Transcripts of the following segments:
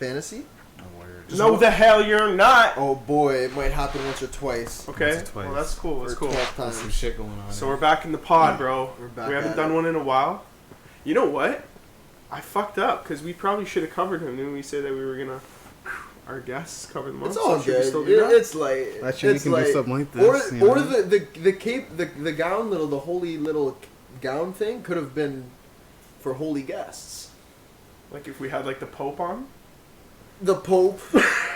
Fantasy? No, the hell you're not. Oh boy, it might happen once or twice. Okay, Once or twice. well that's cool. That's cool. There's some shit going on. So we're back in the pod, bro. We're back. We haven't done one in a while. You know what? I fucked up because we probably should have covered him. Didn't we say that we were gonna? Our guests cover them up. It's all so good. Still do that? It's like Actually, it's you can like, do something like this. Or the cape, the gown, the holy little gown thing could have been for holy guests. Like if we had like the Pope on. The Pope,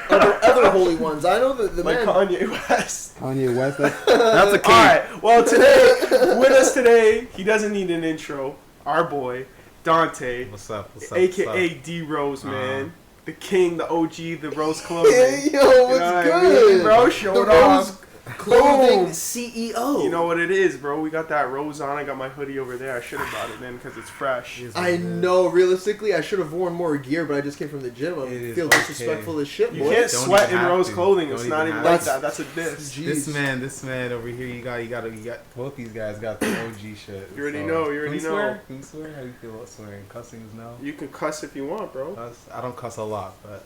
other holy ones. I know the like man. Kanye West. Kanye West. That's a king. Alright, well today, with us today, he doesn't need an intro. Our boy, Donte. What's up? AKA D Rose, man. The king, the OG, the Rose Clothing. Hey, yo, what's You know good? I mean, bro? Show it off. Clothing Boom. CEO. You know what it is, bro? We got that rose on. I got my hoodie over there. I should have brought it in because it's fresh. I know. Realistically, I should have worn more gear, but I just came from the gym. I feel okay. disrespectful as shit, You boy. can't Don't sweat even in have rose to. clothing. Don't It's even not even have like to. that. That's a diss. Jeez. This man over here, you got both these guys got the OG shit. You already know. You already know. Swear? Can you swear? How do you feel about swearing? Cussing is no. You can cuss if you want, bro. Cuss? I don't cuss a lot, but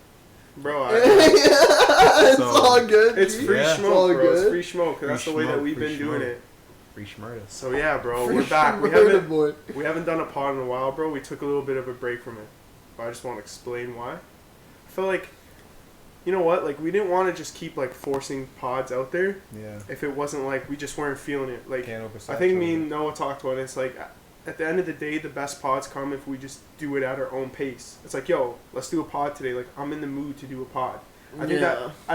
It's So, all good. It's G. free Yeah. smoke, all bro. good. It's free smoke. 'Cause that's the way that smoke, we've free been doing smoke. it. free schmurda. So yeah, bro, Free we're back. boy. We haven't done a pod in a while, bro. We took a little bit of a break from it. But I just want to explain why. I feel like, you know what? Like we didn't want to just keep like forcing pods out there. Yeah. If it wasn't like we just weren't feeling it. Like Can't I think me oversaturate. and Noah talked about it. It's like at the end of the day, the best pods come if we just do it at our own pace. It's like, yo, let's do a pod today. Like I'm in the mood to do a pod. I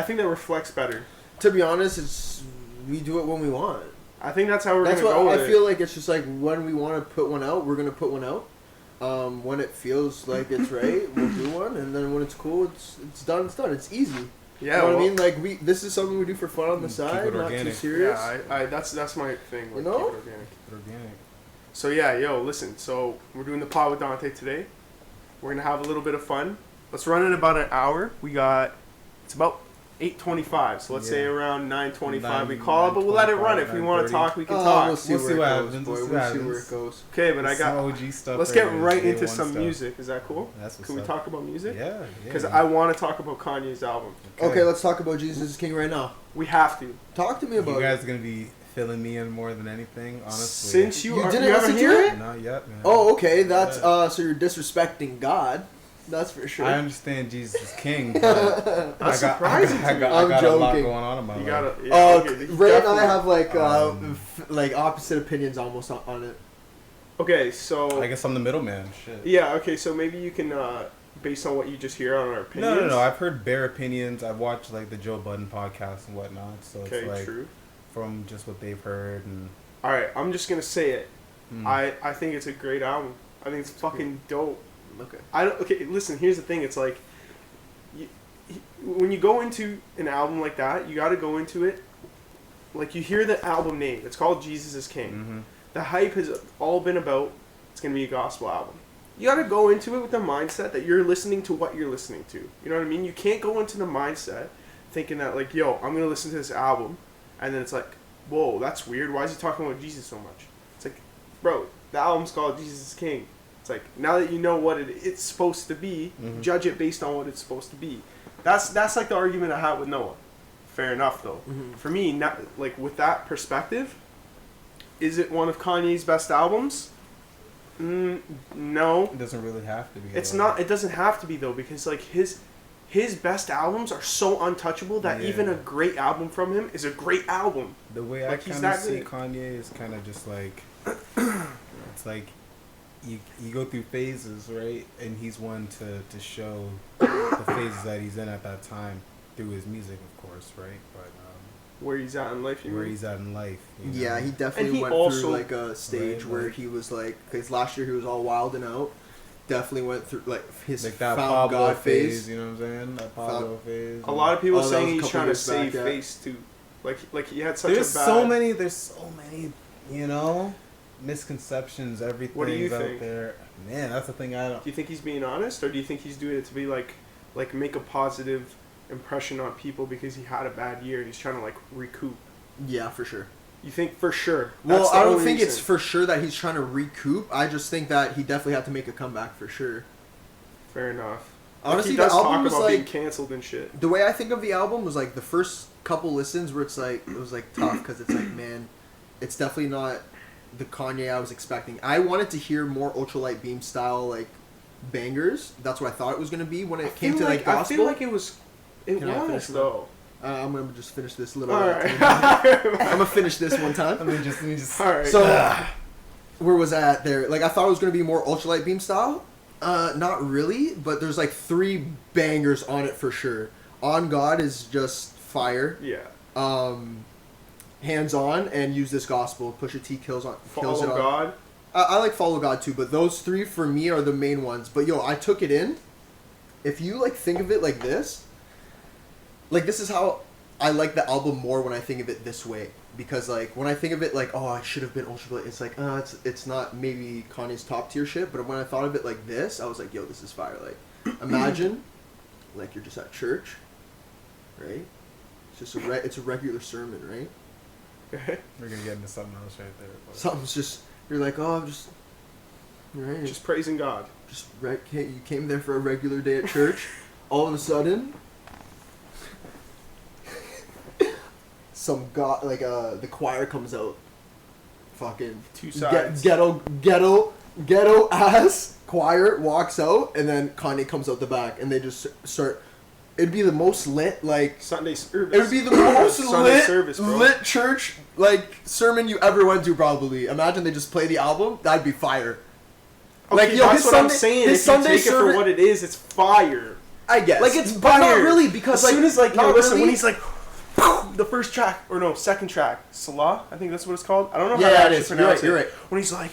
think that reflects better. To be honest, we do it when we want. I think that's how we're That's gonna what go with I it. feel like. It's just like when we want to put one out, we're gonna put one out. When it feels like it's right, we'll do one, and then when it's cool, it's done. It's done. It's easy. Yeah, You know what I well, mean? Like this is something we do for fun on the Keep side, it not too organic. serious. Yeah, that's my thing. Like, You know? keep it organic. Organic. So yeah, yo, listen. So we're doing the pod with Donte today. We're gonna have a little bit of fun. Let's run in about an hour. It's about 8:25. So let's say Yeah. around 9:25 we call it, but we'll let it run. If we want to 9:30. talk, we can Oh, talk. We'll see We'll where see it what goes, happens, boy. we'll see We'll what see where happens. it goes. Okay, but I It's got. some OG stuff. Let's get there. right It's into A1 some stuff. music. Is that cool? That's what's Can we up. talk about music? Yeah. Because I want to talk about Kanye's album. Okay, let's talk about Jesus is King right now. We have to. Talk to me about You guys it. are gonna be filling me in more than anything, honestly. Since You you didn't haven't listen to heard it? Not yet, man. Oh, okay. That's Yeah. so you're disrespecting God. That's for sure. I understand Jesus is king, but That's I surprising got to me. I'm a lot joking. going on in my You life. gotta. Yeah, Oh, okay, Ray and I definitely. have like Um, opposite opinions almost on it. Okay, so I guess I'm the middleman. Shit. yeah, okay, so maybe you can, based on what you just hear on our opinions. No. I've heard bare opinions. I've watched like the Joe Budden podcast and whatnot. So Okay, it's like true. from just what they've heard and. All right, I'm just gonna say it. Hmm. I think it's a great album. I think it's fucking dope. Okay. Okay, listen. Here's the thing. It's like, when you go into an album like that, you got to go into it. Like you hear the album name. It's called Jesus is King. Mm-hmm. The hype has all been about. It's gonna be a gospel album. You got to go into it with the mindset that you're listening to what you're listening to. You know what I mean? You can't go into the mindset thinking that like, yo, I'm gonna listen to this album, and then it's like, whoa, that's weird. Why is he talking about Jesus so much? It's like, bro, the album's called Jesus is King. It's like, now that you know what it's supposed to be, Mhm. judge it based on what it's supposed to be. That's like the argument I had with Noah. Fair enough, though. Mhm. For me, not, like with that perspective, is it one of Kanye's best albums? No. It doesn't really have to be. It's though. not. It doesn't have to be though, because like his best albums are so untouchable that Yeah. even a great album from him is a great album. The way Like, I he's kind that of see good. Kanye is kind of just like it's like you go through phases, right? And he's one to show the phases that he's in at that time through his music, of course, right? But Where he's at in life, you where mean? he's at in life. You know? Yeah, he definitely And he went also- through like a stage Right, where like- he was like, because last year he was all wild and out. Definitely went through like his like that found Pablo God phase. You know what I'm saying? That Pablo phase. A lot of people Oh, that saying was a he's couple trying to years back, save yeah. face too. Like he had such There's a bad. there's so many, you know, misconceptions. Everything's out think? there. Man, that's the thing I don't. Do you think he's being honest, or do you think he's doing it to be like make a positive impression on people because he had a bad year and he's trying to like recoup? Yeah, for sure. You think for sure? Well, That's the I don't only think it's reason. for sure that he's trying to recoup. I just think that he definitely had to make a comeback for sure. Fair enough. Honestly, he the does album talk was about being like canceled and shit. the way I think of the album was like the first couple listens where it's like it was like tough because it's like, man, it's definitely not the Kanye I was expecting. I wanted to hear more Ultralight Beam style like bangers. That's what I thought it was gonna be when it came to like gospel. I feel like it was. It Can I finish was though. I'm gonna just finish this little. All right. I'm gonna finish this one time. Let me just. All right. So, where was I at there? Like, I thought it was gonna be more Ultralight Beam style. Not really, but there's like 3 bangers on it for sure. On God is just fire. Yeah. Hands On and Use This Gospel. Pusha T kills it Follow on. God. I like Follow God too, but those 3 for me are the main ones. But yo, I took it in. If you like think of it like this is how I like the album more when I think of it this way. Because like when I think of it like, oh, I should have been Ultra, it's like, it's not maybe Kanye's top tier shit. But when I thought of it like this, I was like, yo, this is fire. Like, imagine, like you're just at church, right? It's just it's a regular sermon, right? We're gonna get into something else right there. But. Something's just you're like, oh, I'm just right, Just praising God. just right. You came there for a regular day at church. All of a sudden, some the choir comes out. Fucking 2 sides. ghetto ass choir walks out, and then Kanye comes out the back, and they just start. It'd be the most lit Sunday service. It would be the most Sunday service, bro. lit church sermon you ever went to. Probably. Imagine they just play the album. That'd be fire. Okay, that's what I'm saying. His If you Sunday take it for service, what it is, it's fire. I guess. Like, it's but not fire. really because As soon as like, not yo, listen, really. when he's like, the first track or no, second track, Salah, I think that's what it's called. I don't know how Yeah, to it actually is. pronounce You're it. right. When he's like,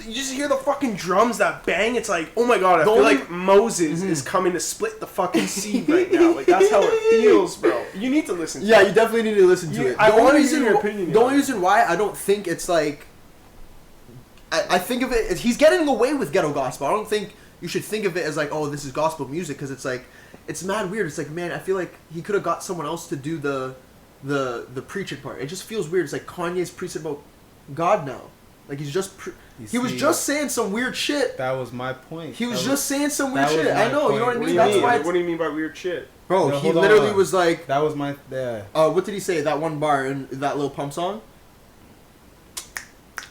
you just hear the fucking drums that bang. It's like, oh my god, I The feel only- like Moses is coming to split the fucking sea right now. Like that's how it feels, bro. You need to listen. to Yeah, it. you definitely need to listen to You- it. I The wanna only hear reason, your opinion the on only it. reason why I don't think it's like, I think of it. He's getting away with ghetto gospel. I don't think you should think of it as like, oh, this is gospel music, because it's like, it's mad weird. It's like, man, I feel like he could have got someone else to do the preaching part. It just feels weird. It's like Kanye's preaching about God now. Like he's just he was just saying some weird shit. That was my point. He was just saying some weird that was shit. my I know. You know what I point. mean? What do you That's mean? why. What do you mean by weird shit? Bro, No, he hold literally on. was like, That was my yeah. what did he say? That one bar in that Lil Pump song.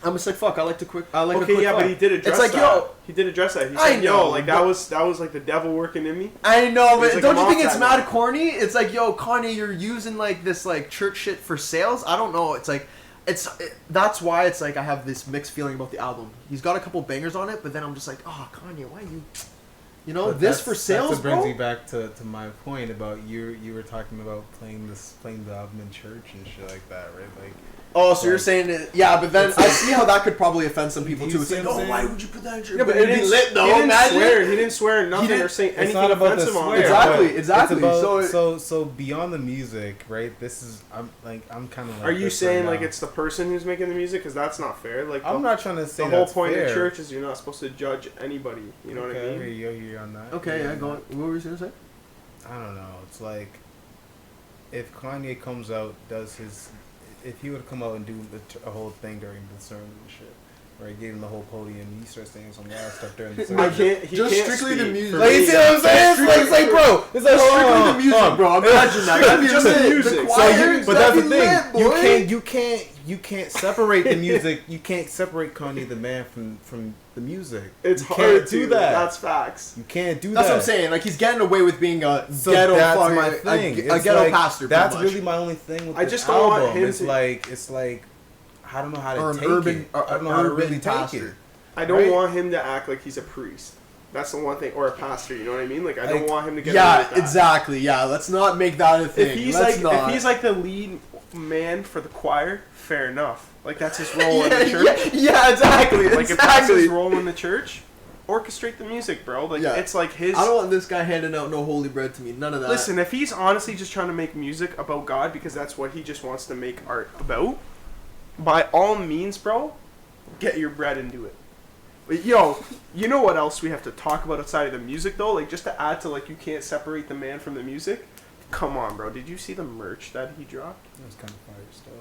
I'm just like, fuck. I like a quick Okay, yeah, fuck. but he did address It's like, that. yo, He did address that. He I said, know, yo, like but- that was like the devil working in me. I know, but He's like, don't I'm you think off it's that mad now. corny? It's like, yo, Kanye, you're using like this like church shit for sales. I don't know. It's like, that's why it's like I have this mixed feeling about the album. He's got a couple bangers on it, but then I'm just like, oh, Kanye, why you know, But this for sales, That brings bro? me back to my point about you were talking about playing the album in church and shit like that, right? Like, Oh, so you're like- saying it? Yeah, but then It's I like- see how that could probably offend some people Do too. you It's see like, what I'm oh, saying? why would you put that in church? Yeah, but it'd be lit though. He didn't Imagine. swear. He didn't swear nothing didn't- or say it's anything not about the offensive on swear. it. Exactly, but exactly. It's about, So so beyond the music, right? This is I'm kind of like. Are you this saying right like now. it's the person who's making the music? Because that's not fair. Like I'm not trying to say the whole that's point fair. of church is you're not supposed to judge anybody. You know what I mean? Okay, I hear you on that. Okay, yeah, go on. What were you gonna say? I don't know. It's like if Kanye comes out, if he would come out and do a whole thing during the sermon and shit, right? Gave him the whole podium, he starts saying some wild stuff during the sermon. I can't. He Just can't strictly the speak music. for Like, me. you see what I'm saying? It's like, bro, it's like strictly the music, bro. Imagine that. That'd be Just the lit. music. The So choir, But that's the that'd be thing. lit, boy. You can't separate the music. You can't separate Kanye the man from the music. It's you hard can't to do that. That's facts. You can't do That's that. what I'm saying. Like he's getting away with being a So ghetto that's fucking, my thing. a It's ghetto like, pastor. That's pretty much. really my only thing with I this just don't want album. him It's to- like I don't know how Or to an take urban- it. I don't know how to really take pastor. it. I don't Right? want him to act like he's a priest. That's the one thing, or a pastor. You know what I mean? Like I don't Like, want him to get away with Yeah, that. exactly. Yeah, let's not make that a thing. If he's Let's like not. if he's like the lead man for the choir, fair enough. Like that's his role in the yeah, church. yeah, exactly. Like if that's exactly. his role in the church, orchestrate the music, bro. Like Yeah. it's like his. I don't want this guy handing out no holy bread to me. None of that. Listen, if he's honestly just trying to make music about God because that's what he just wants to make art about, by all means, bro, get your bread and do it. But yo, you know what else we have to talk about outside of the music though? Like just to add to like you can't separate the man from the music. Come on, bro. Did you see the merch that he dropped? It was kind of fire still.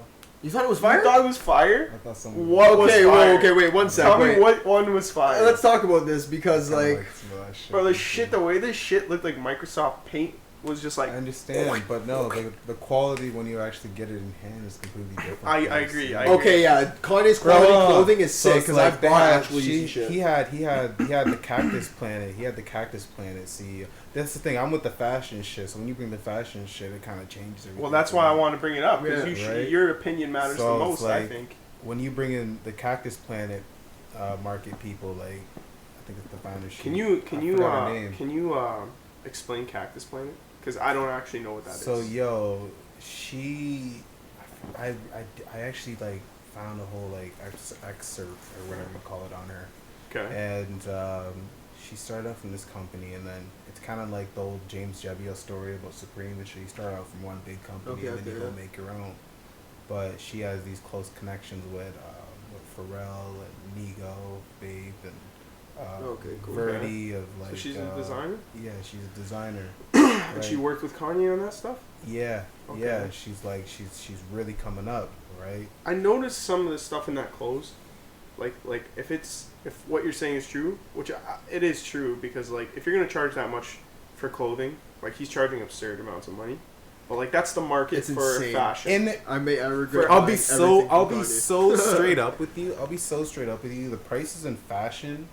You thought it was You fire? thought it was fire? I thought someone. What was fire? Okay, wait, one sec. Tell me Wait. what one was fire. Let's talk about this because, Kinda like, some of that shit. Bro, the way this shit looked like Microsoft Paint was just like. I understand, but no, the quality when you actually get it in hand is completely different. I It's- agree, I okay, yeah, Kanye's quality clothing is So sick it's because like I've they bought had- actually used shit. He had the Cactus Planet. He had the Cactus Planet CEO. That's the thing. I'm with the fashion shit. So when you bring the fashion shit, it kind of changes everything. Well, that's why I want to bring it up because Yeah. Right? your opinion matters So the it's most. I like- think. When you bring in the Cactus Planet market people, like I think it's the founder. Can you explain Cactus Planet? Because I don't actually know what that is. So yo, I actually like found a whole like excerpt or whatever you call it on her. Okay. And she started out from this company, and then it's kind of like the old James Jebbia story about Supreme, and she started out from one big company, and then you go make your own. But she has these close connections with Pharrell and Nigo, Babe, and Okay, cool. Verdi of like. So she's a designer. Yeah, she's a designer. And she worked with Kanye on that stuff. Yeah, Okay. yeah. She's like she's really coming up, right? I noticed some of the stuff in that clothes, like if what you're saying is true, which it is true because like if you're gonna charge that much for clothing, like he's charging absurd amounts of money, but like that's the market It's for insane. fashion. I regret. I'll buying be so everything I'll from be Kanye. so straight up with you. I'll be so straight up with you. The prices in fashion,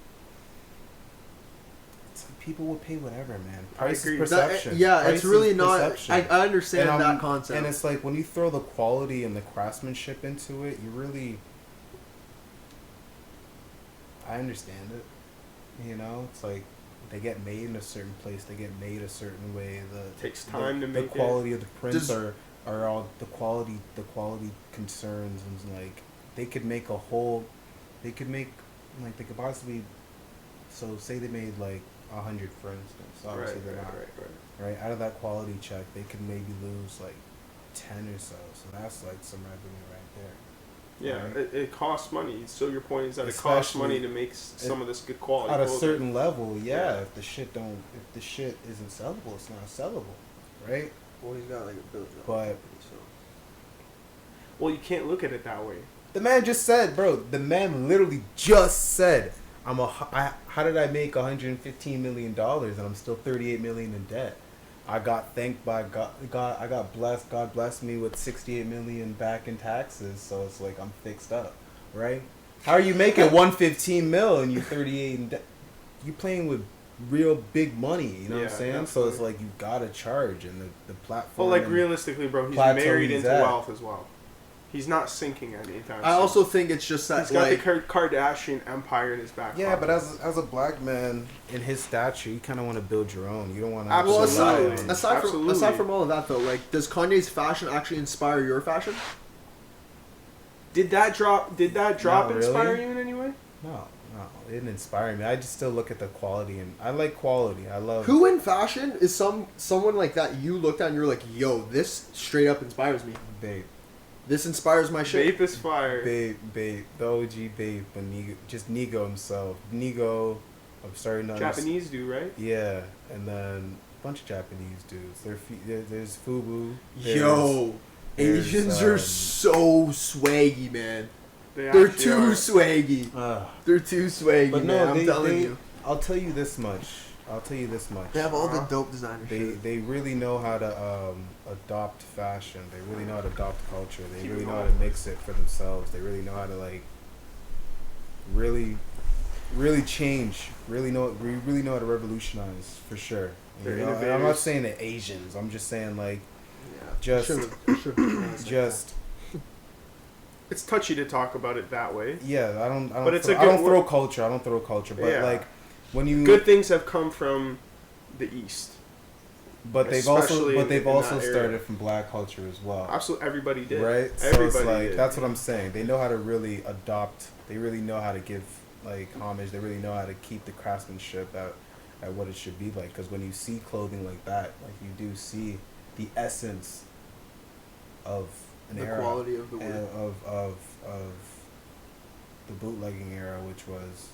it's like people will pay whatever, man. Price agree. is perception. Yeah, Price it's really is not. perception. I understand And that concept. And it's like when you throw the quality and the craftsmanship into it, you really. I understand it. You know, it's like they get made in a certain place. They get made a certain way. Takes time to make the quality it. of the prints are all the quality concerns, and like they could make a whole. They could make like they could possibly. So say they made like 100, for instance. Obviously they're not. Right, out of that quality check, they could maybe lose like 10 or so. So that's like some revenue right there. Yeah, Right. it costs money. So your point is that it costs Especially money to make some of this good quality. At a clothing. certain level, Yeah. if the shit isn't sellable, it's not sellable, right? Well, he's got like $1 billion. But So. Well, you can't look at it that way. the man just said, bro. The man literally just said, how did I make $115 million and I'm still $38 million in debt? I got thanked by God. I got blessed. God blessed me with $68 million back in taxes. So it's like I'm fixed up, right? How are you making $115 million and you 38 in debt? You playing with real big money. You know what I'm Yeah, saying? absolutely. So it's like you gotta charge, and the platform. But like and realistically, bro, he's plateau married he's into at. wealth as well. He's not sinking anytime soon. I also think it's just that He's got like the Kardashian empire in his back. Yeah, pocket. but as a black man in his stature, you kind of want to build your own. You don't want to. well, Absolutely. aside from all of that though, like does Kanye's fashion actually inspire your fashion? Did that drop Not really. inspire you in any way? No, it didn't inspire me. I just still look at the quality, and I like quality. I love. Who in fashion is someone like that you looked at and you're like, yo, this straight up inspires me. Babe, This inspires my shit. Vape is fire. Babe, the OG Babe, but Nigo himself. Nigo, I'm sorry, not Japanese dude, right? Yeah, and then a bunch of Japanese dudes. There's Fubu. Yo, there's, Asians are so swaggy, man. They They're actually too are. swaggy. They're too swaggy, But man. no, I'm telling you. I'll tell you this much. They have all the dope designer shit. They really know how to adopt fashion. They really know how to adopt culture. They Keep really it know how going. to mix it for themselves. They really know how to like really change. We really know how to revolutionize for sure. They're You know? And I'm not innovators. saying the Asians. I'm just saying like Yeah, just just It's touchy to talk about it that way. yeah. I don't But it's throw, a I don't good throw word. culture. I don't throw culture. But Yeah. like when you Good things have come from the East. but they've especially in also that area. started from black culture as well. Absolutely, everybody did. Right? So Everybody it's like did. that's what I'm saying. They know how to really adopt. They really know how to give like homage. They really know how to keep the craftsmanship at what it should be like. Because when you see clothing like that, like you do see the essence of an the era quality of the word. of the bootlegging era, which was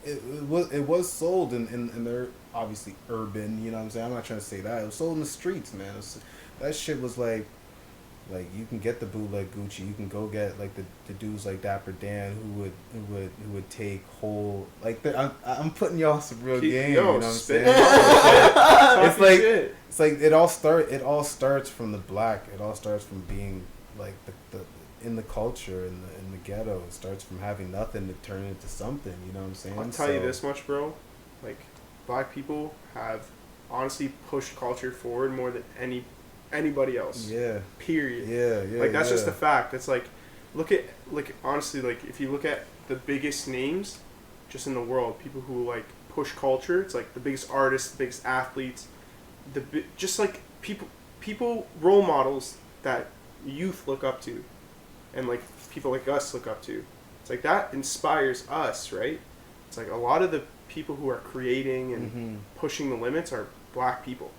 it was sold in their obviously urban, you know what I'm saying? I'm not trying to say that. It was sold in the streets, man. That shit was like Like you can get the bootleg Gucci. You can go get like the dudes like Dapper Dan who would take whole like I'm putting y'all some real game. You know what I'm saying? It's like it all starts from the black. It all starts from being like the in the culture in the ghetto. It starts from having nothing to turn into something. You know what I'm saying? I'll tell you this much, bro. Like black people have honestly pushed culture forward more than anybody else. Yeah. Period. Yeah. Like that's just a fact. It's like, look at like honestly, like if you look at the biggest names, just in the world, people who like push culture. It's like the biggest artists, the biggest athletes, just like people role models that youth look up to, and like people like us look up to. It's like that inspires us, right? It's like a lot of the people who are creating and pushing the limits are black people.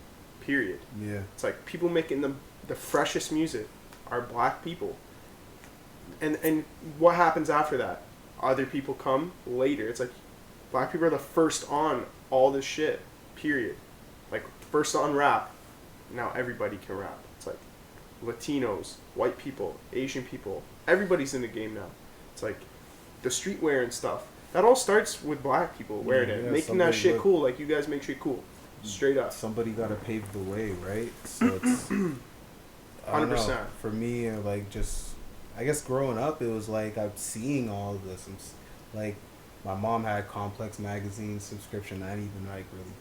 Period. Yeah. It's like people making the freshest music are black people. And what happens after that? Other people come later. It's like black people are the first on all this shit. Period. Like first on rap. Now everybody can rap. It's like Latinos, white people, Asian people. Everybody's in the game now. It's like the streetwear and stuff. That all starts with black people wearing it, making that shit cool. Like you guys make shit cool. Straight up. Somebody gotta pave the way, right? So it's 100%. For me, like just I guess growing up, it was like I'm seeing all of this. Like my mom had Complex magazine subscription. I didn't even like really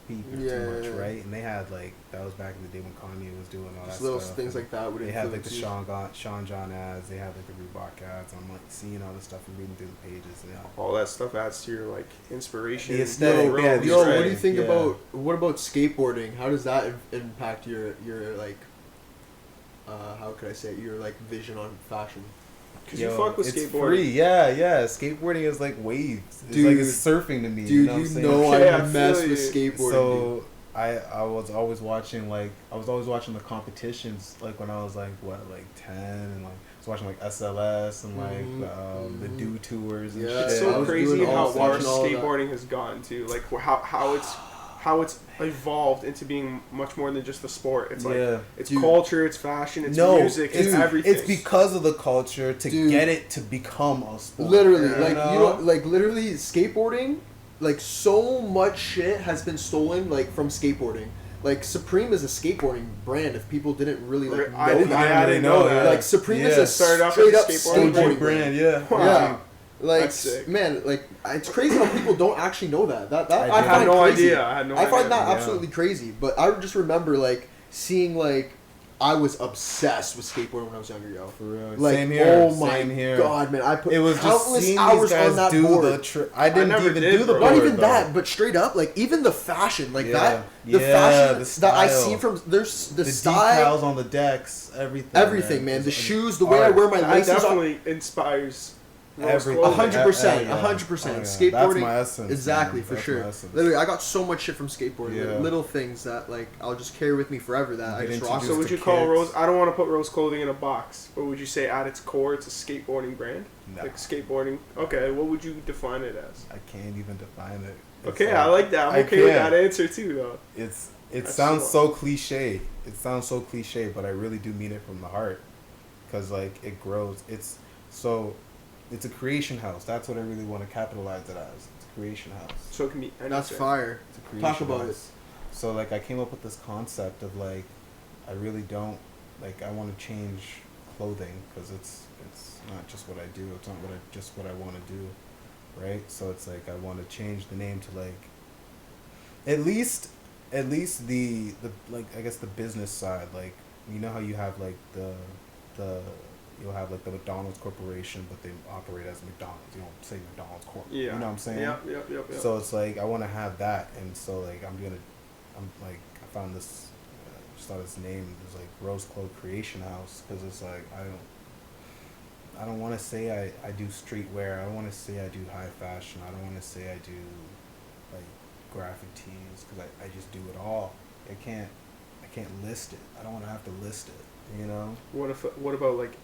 peep too much, right? And they had like that was back in the day when Kanye was doing all just that little stuff. things like that. They had like the Sean John ads. They had like the Reebok ads. I'm like seeing all this stuff and reading through the pages. And all that stuff adds to your like inspiration. The aesthetic. Yo, what do you think about skateboarding? How does that impact your like how could I say it? Your like vision on fashion? Because you fuck with it's skateboarding. Free. Yeah. Skateboarding is like waves. It's dude, like it's surfing to me. Dude, you know what I'm saying? I mess with skateboarding. So dude. I was always watching the competitions like when I was like 10 and like I was watching like SLS and like the Do Tours and shit. It's so crazy how far skateboarding has gone to like how it's evolved into being much more than just a sport. It's like it's culture, it's fashion, it's music, it's everything. It's because of the culture to get it to become a sport. Literally, literally skateboarding. Like so much shit has been stolen like from skateboarding. Like Supreme is a skateboarding brand. If people didn't really like know I didn't know that. Like Supreme is a straight up skateboarding brand. Yeah. Wow. Yeah. Like man, like it's crazy how people don't actually know that. I had no crazy. idea. I find that absolutely crazy. But I just remember like seeing like I was obsessed with skateboarding when I was younger, yo. For real. Like, same here. Oh my god, man! I put countless hours on that board. I didn't even do the board. Not even that, but straight up, like even the fashion, like that. The fashion that I see from there's the style decals on the decks, everything. Everything, man. The shoes, the way I wear my laces. That definitely inspires. 100%. 100%. Skateboarding. That's my essence. Exactly, for sure. Literally, I got so much shit from skateboarding. Like, little things that like I'll just carry with me forever. That I just rock. So would you call Rose? I don't want to put Rose Clothing in a box, but would you say at its core it's a skateboarding brand? No. Like skateboarding. Okay, what would you define it as? I can't even define it. Okay, I like that. I'm okay with that answer too, though. It sounds so cliche. It sounds so cliche, but I really do mean it from the heart, because like it grows. It's a creation house. That's what I really want to capitalize it as. It's a creation house. So it can be anything. That's fire. It's a creation Talk about house. It. So like I came up with this concept of like I really don't like I want to change clothing because it's not just what I do. It's not just what I want to do, right? So it's like I want to change the name to like at least the like I guess the business side. Like you know how you have like the you'll have like the McDonald's Corporation, but they operate as McDonald's. You don't say McDonald's Corp. Yeah. You know what I'm saying? Yep. So it's like I want to have that, and so like I'm like I found this, just thought its name was like Rose Clo Creation House because it's like I don't want to say I do streetwear. I don't want to say I do high fashion. I don't want to say I do like graphic tees because I just do it all. I can't list it. I don't want to have to list it. You know. What about like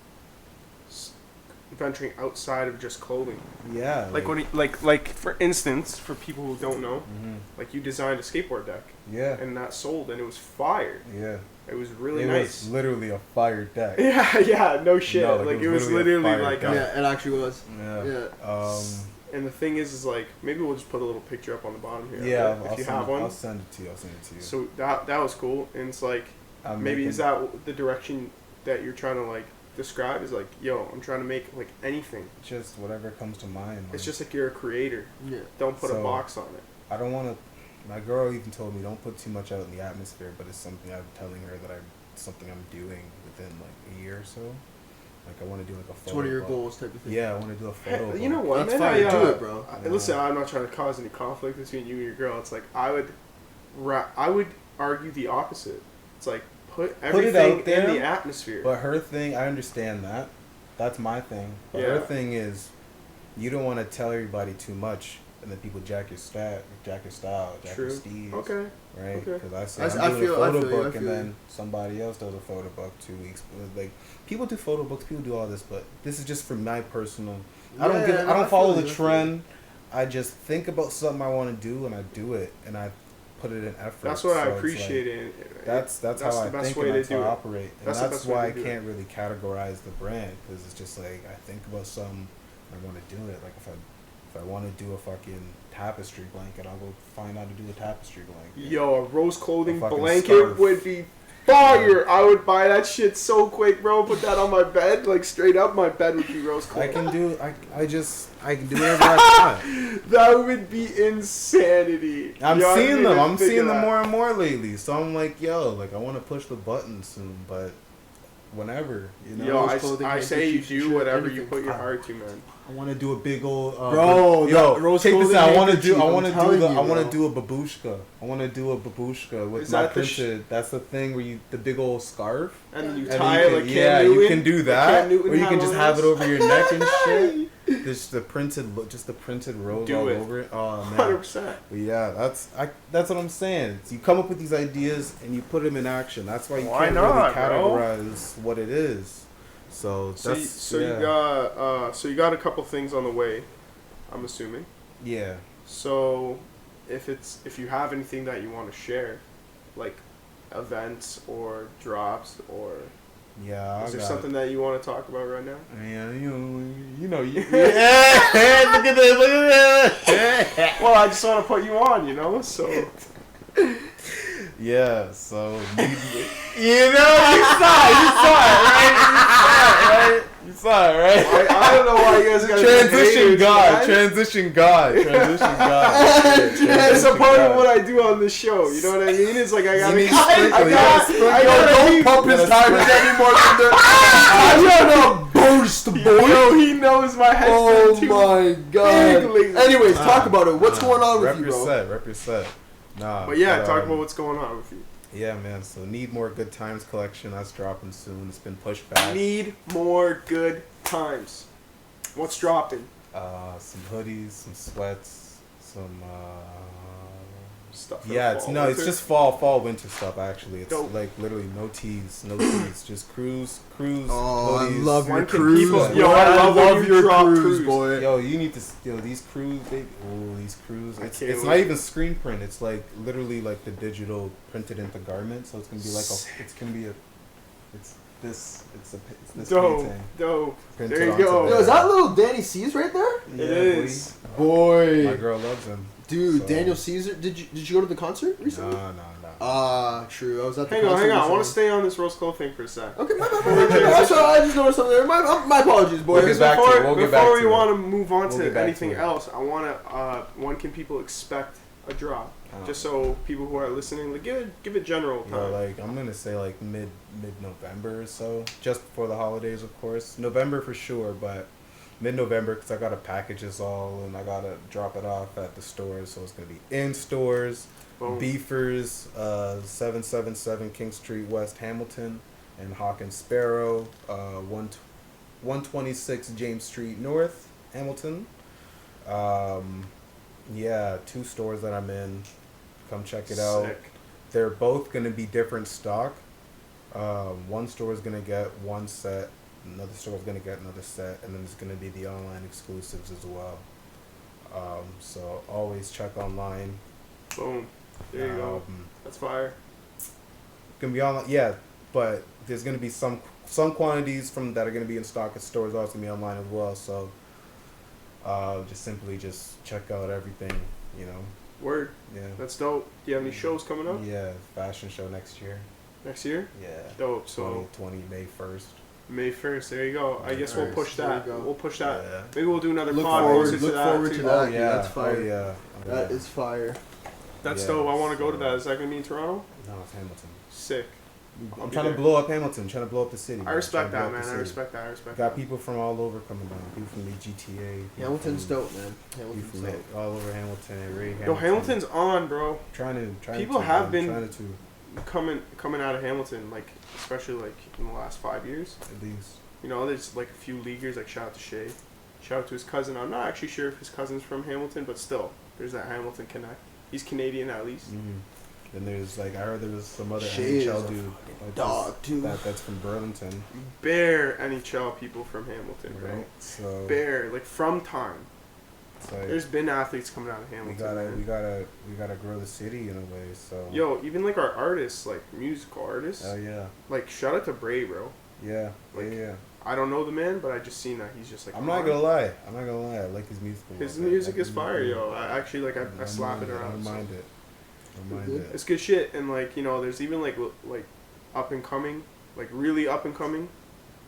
venturing outside of just clothing. Yeah. Like when like for instance, for people who don't know, like you designed a skateboard deck. Yeah. And that sold, and it was fire. Yeah. It was really it nice. It was literally a fire deck. Yeah, no shit. No, like it was literally like yeah, it actually was. Yeah. And the thing is like maybe we'll just put a little picture up on the bottom here. Yeah, if you have one. I'll send it to you. So that was cool, and it's like maybe is that the direction that you're trying to like describe? Is like, yo, I'm trying to make like anything. Just whatever comes to mind. It's just like you're a creator. Yeah. Don't put a box on it. I don't want to. My girl even told me don't put too much out in the atmosphere, but it's something I'm telling her that something I'm doing within like a year or so. Like I want to do like a photo. It's one of your goals type of thing. Yeah, I want to do a photo. You know what? That's man, fine. Do it, bro. Listen, I'm not trying to cause any conflict between you and your girl. It's like I would argue the opposite. It's like put everything out there, in the atmosphere. But her thing, I understand that. That's my thing. But her thing is, you don't want to tell everybody too much, and then people jack your style, jack your steez. Okay. Right? Okay. Because I say I'm doing a photo book, and then somebody else does a photo book 2 weeks. Like people do photo books, people do all this, but this is just for my personal. I don't follow the trend. I just think about something I want to do, and I do it, and I put it in effort. That's what I appreciate. Like, that's how I think and that's how I operate, and that's why I can't really categorize the brand, because it's just like I think about something, I want to do it. Like if I want to do a fucking tapestry blanket, I'll go find out how to do a tapestry blanket. Yo, a rose clothing blanket scarf would be fire. I would buy that shit so quick, bro. Put that on my bed, like straight up. My bed would be rose clothing. I can do whatever I want. That would be insanity. I'm seeing them more and more lately. So I'm like, yo, like I want to push the button soon, but whenever, you know. Yo, I say you do whatever you put your heart to, man. I want to do a big old bro. Yo, take this out. I want to do a babushka. I want to do a babushka with my printed. That's the thing where the big old scarf. And then you tie it like Cam Newton. You can do that, or you can just have it over your neck and shit. Just the printed rose all over it. Oh man, 100%. But yeah, that's what I'm saying. So you come up with these ideas and you put them in action. That's why you can't really categorize what it is. So you got a couple things on the way, I'm assuming. Yeah. So if you have anything that you want to share, like events or drops or is there something that you want to talk about right now? Yeah, you know. Look at this. Well, I just want to put you on, you know. So. Yeah, so you saw it, right? I don't know why you guys got transition god. It's a part of what I do on this show. You know what I mean? It's like I gotta don't pump his tires anymore. I got a burst, boy. Yo, he knows my headset. Oh my god. Anyways, talk about it. What's going on with you, bro? Rep your set. Nah. But yeah, talk about what's going on with you. Yeah, man. So Need More Good Times collection. That's dropping soon. It's been pushed back. Need More Good Times. What's dropping? Some hoodies, some sweats, some stuff. Yeah, it's just fall winter stuff. Actually, it's like literally no tees, just cruise. Oh, hoodies. I love your cruise. Yo, I love your cruise, boy. Yo, you need to. These cruise, baby. Oh, these cruise. It's not even screen print. It's like literally like the digital printed into garment. So it's gonna be like It's this painting. Dope. There you go. Yo, is that little Danny C's right there? Yeah, it is. Boy. My girl loves him. Dude, so. Daniel Caesar. Did you go to the concert recently? No. True. I was at the concert. Hang on. I want to stay on this rose clothes thing for a sec. Okay, my bad. I just noticed something there. My apologies, boy. Before we want to move on to anything else, I want to. When can people expect a drop? Just so people who are listening, like, give it general time. Yeah, like I'm gonna say like mid-November or so, just before the holidays, of course. November for sure, but mid-November because I gotta package this all and I gotta drop it off at the stores, so it's gonna be in stores. Boom. Beefers, 777 King Street West, Hamilton, and Hawk and Sparrow, 126 James Street North, Hamilton. Yeah, 2 stores that I'm in. Come check it out. Sick. They're both going to be different stock. One store is going to get one set Another store is gonna get another set, and then there's gonna be the online exclusives as well. So always check online. Boom. There you go. That's fire. Gonna be online, yeah. But there's gonna be some quantities from that are gonna be in stock at stores. Also gonna be online as well. So just check out everything. You know. Word. Yeah. That's dope. Do you have any shows coming up? Yeah, fashion show next year. Next year? Yeah. Dope. So 2020 May 1st. May 1st. There you go. I guess we'll push that. We'll push that. Yeah. Maybe we'll do another Look pod forward, closer to look that. forward too. to that. Oh dude, yeah. that's fire. Oh yeah. That is fire. That's Yeah, dope. I want to go to so- that. Is that gonna be in Toronto? No, it's Hamilton. Sick. I'll I'm be trying to there. blow up Hamilton. Trying to blow up the city. I respect Trying that, to blow man. up the I city. respect that. I respect Got that. people from all over coming down. People from the GTA. people Hamilton's from- dope, man. People Hamilton's from dope. all over Hamilton and Ray Hamilton. Yo, Hamilton's on, bro. Trying People to, have man, been- trying to Coming out of Hamilton, like especially like in the last 5 years. at least. You know, there's like a few leaguers. Like shout out to Shay, shout out to his cousin. I'm not actually sure if his cousin's from Hamilton, but still, there's that Hamilton connect. He's Canadian at least. Then there's like I heard there was some other Shay is NHL a dude dog, too. that's from Burlington, Bare NHL people from Hamilton, bro. right? So Bare, like from time. it's like There's been athletes coming out of Hamilton. we man. gotta grow the city in a way. So Yo, even like our artists, like musical artists, oh yeah, like shout out to Bray, bro. yeah, Like, yeah. I don't know the man, but I just seen that he's just like. I'm not on. gonna lie. I like his music. a His lot. music Like is his fire, music. yo. I actually like I slap it I around. don't so. mind it. I don't mind it. It's good shit, and like you know, there's even like up and coming, like really up and coming,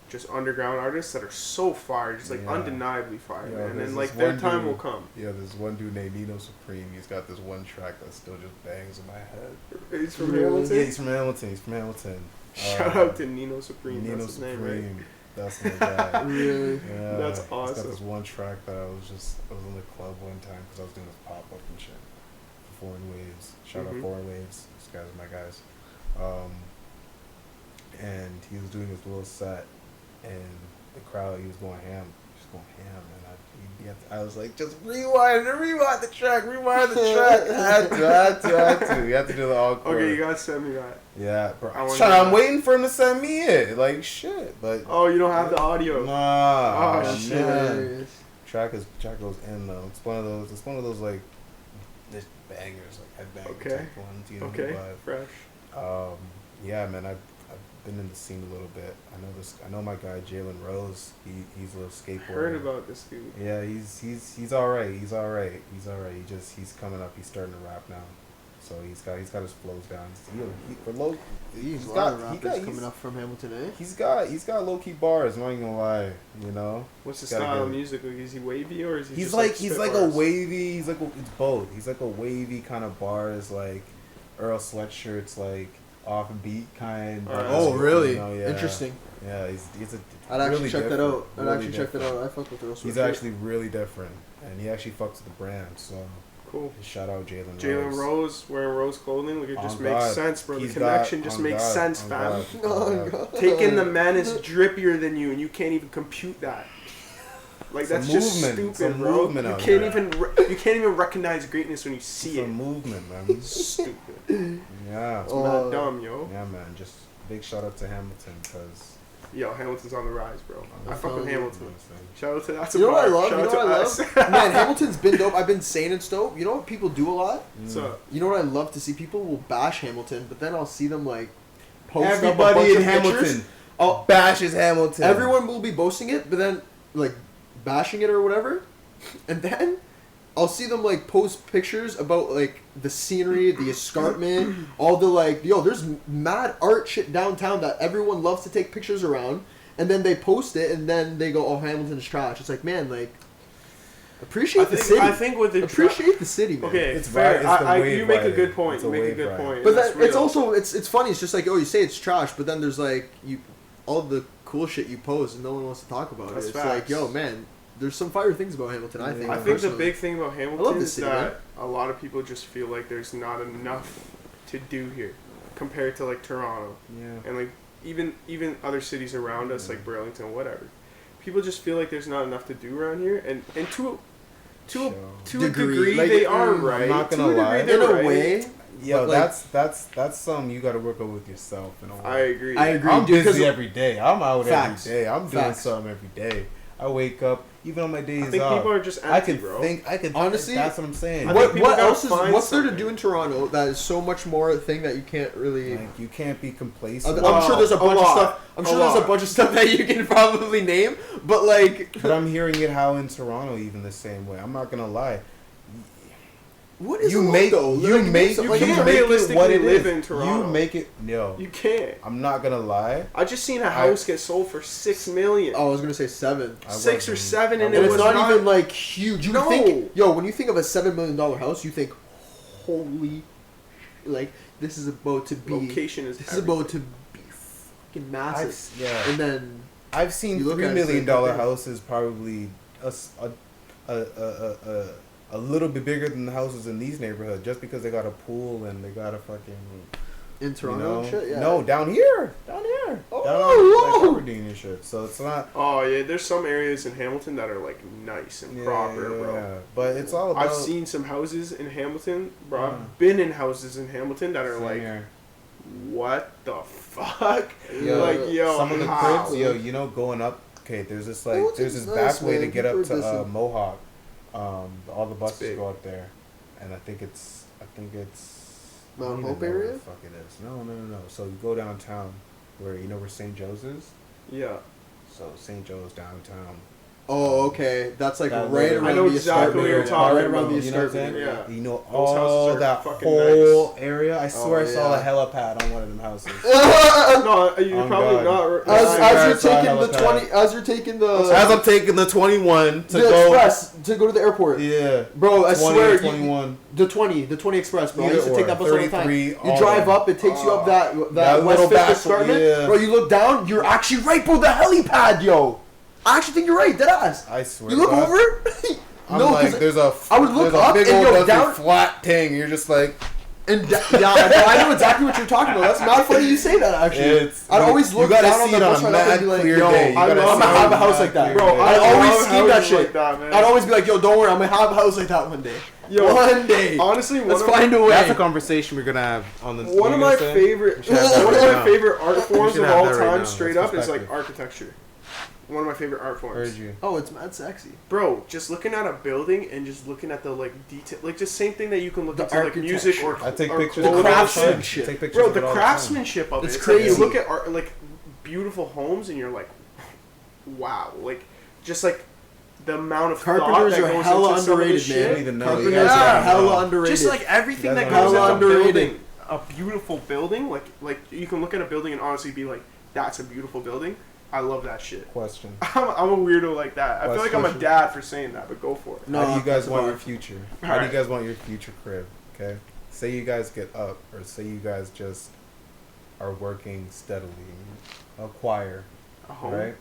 just underground artists that are so fire, just like Yeah. undeniably fire, Yo, man. And there's then this like their one time dude- will come. Yeah, there's one dude named Nino Supreme. He's got this one track that still just bangs in my head. He's from Really? Hamilton. Yeah, he's from Hamilton. Shout out to Nino Supreme. Nino That's his Supreme. name, right? That's my guy. Really? Yeah, That's He's awesome. got this one track that I was in the club one time because I was doing this pop up and shit. Foreign Waves. Shout out Mhm. Foreign Waves. These guys are my guys. And he was doing his little set, and the crowd, he was going ham. And I was like, just rewind the track. I had to. You have to do the encore. Okay, you gotta send me that. Yeah, bro. I wanna hear I'm that. waiting for him to send me it. Like, shit. But Oh, you don't have the audio. nah, Oh, That's shit. man. hilarious. Track goes in though. It's one of those like just bangers, like headbanger Okay. type ones, you know. Okay, fresh. But yeah, man, I've been in the scene a little bit. I know my guy Jalen Rose. He's a little skateboarder. Heard about this dude. Yeah, he's all right. He's He's coming up. He's starting to rap now. So he's got his flows down. He's a lot of rappers coming up from Hamilton, eh? He's got low key bars. I'm not even gonna lie. You know. What's his Gotta style go. of music? Like, is he wavy or is he? He's just like spit a bars? wavy. It's both. He's like a wavy kind of bars, like Earl Sweatshirts, like offbeat kind. Alright. Oh, really? You know, yeah. Interesting. Yeah, he's a. I'd actually really check that different, out. I'd really actually check that different. out. I fuck with Earl He's Sweatshirt. actually really different, and he actually fucks with the brand. So Cool. shout out Jalen Jalen Rose wearing rose clothing, like it just On makes God. sense, bro. The He's connection got- just on makes God, sense, on fam. God, Oh, on God. God. Taking the man is drippier than you, and you can't even compute that. Like It's a that's just movement. stupid, It's a bro. movement You out can't there. you can't even recognize greatness when you It's see a it. movement, man. Stupid. Yeah. It's Oh. not dumb, yo. Yeah, man. Just big shout out to Hamilton because. Yo, Hamilton's on the rise, bro. I fuck with Oh. Hamilton. Shout out to that's a You know what I bar. love? Shout You know out what I to us. love? Man, Hamilton's been dope. I've been saying it's dope. You know what people do a lot? So You know what I love to see? People will bash Hamilton, but then I'll see them like post up a Everybody bunch in of Hamilton pictures. Oh, bashes Hamilton. everyone will be boasting it, but then like bashing it or whatever, and then I'll see them like post pictures about like the scenery, the escarpment, all the like, yo, there's mad art shit downtown that everyone loves to take pictures around, and then they post it, and then they go, oh, Hamilton's trash. It's like, man, like, appreciate the city. I think with the Appreciate the city, man. Okay, It's fair. right, it's the wave you make a riding. good point. It's You a make a wave good riding. point. But That's then it's real. also it's funny. It's just like, oh, you say it's trash, but then there's like all the cool shit you post, and no one wants to talk about That's it. It's facts. like, yo, man, there's some fire things about Hamilton. I think. I think the personally. big thing about I Hamilton love the is city, that a lot of people just feel like there's not enough to do here compared to like Toronto Yeah. and like even other cities around us like Burlington, whatever. People just feel like there's not enough to do around here, and to Sure. a degree Like, they are I'm right. not To gonna a degree lie. they're in a right. way, Yo, But, that's something you got to work on with yourself. And all. I agree. I agree. I'm dude, 'cause- busy every day. I'm out Facts. every day. I'm doing Facts. something every day. I wake up, even on my days I think off. people are just I empty, could bro. think. I could. Honestly, that's what I'm saying. I think people What gotta else is find what's there to something. do in Toronto that is so much more a thing that you can't really? Like, you can't be complacent. I'm sure there's a bunch of lot. stuff. I'm A sure there's a lot. bunch of stuff that you can probably name, but like, But I'm hearing it how in Toronto even the same way. I'm not gonna lie. what is You a lot, make though? you Like, make some- you like, can't you make it realistically what it live is. in Toronto. You make it no. You can't. I'm not gonna lie. I just seen a house get sold for $6 million. Oh, I was gonna say 7. I 6 or wasn't- 7, and I And it it's was not, not even like huge. You No. think, yo, when you think of a $7 million house, you think, holy, like this is about to be. location is. This is about to be fucking massive. yeah. And then I've seen You look $3 at it, it's million like, okay. houses probably a little bit bigger than the houses in these neighborhoods just because they got a pool and they got a fucking in Toronto and shit, yeah. no down here Oh, down whoa. like Aberdeen and shit, so it's not Oh yeah, there's some areas in Hamilton that are like nice and proper, bro. but it's all about I've seen some houses in Hamilton, bro. Yeah. I've been in houses in Hamilton that are same like, here. what the fuck? Yo, Like, yo, some of the how? cribs, yo, you know, going up. Okay, there's this like Hamilton's there's this nice, back way to man. get up People are to decent. Mohawk. All the buses big. go up there, and I think it's Mount I don't Hope even know where area? the fuck it is. No. So you go downtown, where you know where St. Joe's is. Yeah. So St. Joe's downtown. Oh, okay. That's like That right little- around I know the exactly what you're escarpment. talking Right around about. the You know what I'm escarpment. saying? Yeah. You know Those all houses are that fucking whole area. I swear I Oh, saw yeah. a helipad on one of them houses. No, you're Oh, probably God. not. As Yeah, you're I saw taking the helipad. 20, as you're taking the As I'm taking the 21 to the go. express to go to the airport. Yeah. Bro, I 20 swear, or you, 21. the 20 express, bro. I Either used to take or, that bus all the time. 33, You all drive of up, it takes you up that That West little Fifth back- escarpment. yeah. Bro, you look down, you're actually right, bro. The helipad, yo. I actually think you're right, deadass. I swear. You look to God. over. I'm No, like, 'cause there's a I would look there's up a big and old yo, dusty down- flat thing. You're just like yeah, I know exactly what you're talking about. That's not funny you say that. Actually, It's- I'd always you look gotta down on see the it on bus a right up and be mad like, clear yo, day. You I'm gotta gonna see it have on a a house mad like that, clear bro. day. I'd always love scheme that houses shit. like that, man. I'd always be like, yo, don't worry, I'm gonna have a house like that one day. Yo, One day. honestly, Let's find a way. that's a conversation we're gonna have on the. One of my favorite, should have that one of right my now. favorite art forms should of have all that right time, now. straight That's up, is like perspective. architecture. One of my favorite art forms. Heard you. Oh, it's mad sexy. Bro, just looking at a building and just looking at the like detail, like just same thing that you can look The into like music or architecture. I take or pictures. clothes of it all the time. craftsmanship. I take pictures Bro, of the it all craftsmanship of It's it. It's crazy. Like, you look at art, like beautiful homes, and you're like, wow, like just like the amount of Carpenters thought that are goes hella into some of underrated, this man. shit. I don't even know. Carpenters Yeah. are Yeah. hella underrated. Just like everything You that guys goes are into underrated. building a beautiful building, like you can look at a building and honestly be like, that's a beautiful building. I love that shit. Question. I'm a weirdo like that. I feel like I'm a Question. dad for saying that, but go for it. No, How do you guys that's want a your bar. future? All How do right. you guys want your future crib? Okay. Say you guys get up, or say you guys just are working steadily, acquire, A home. right?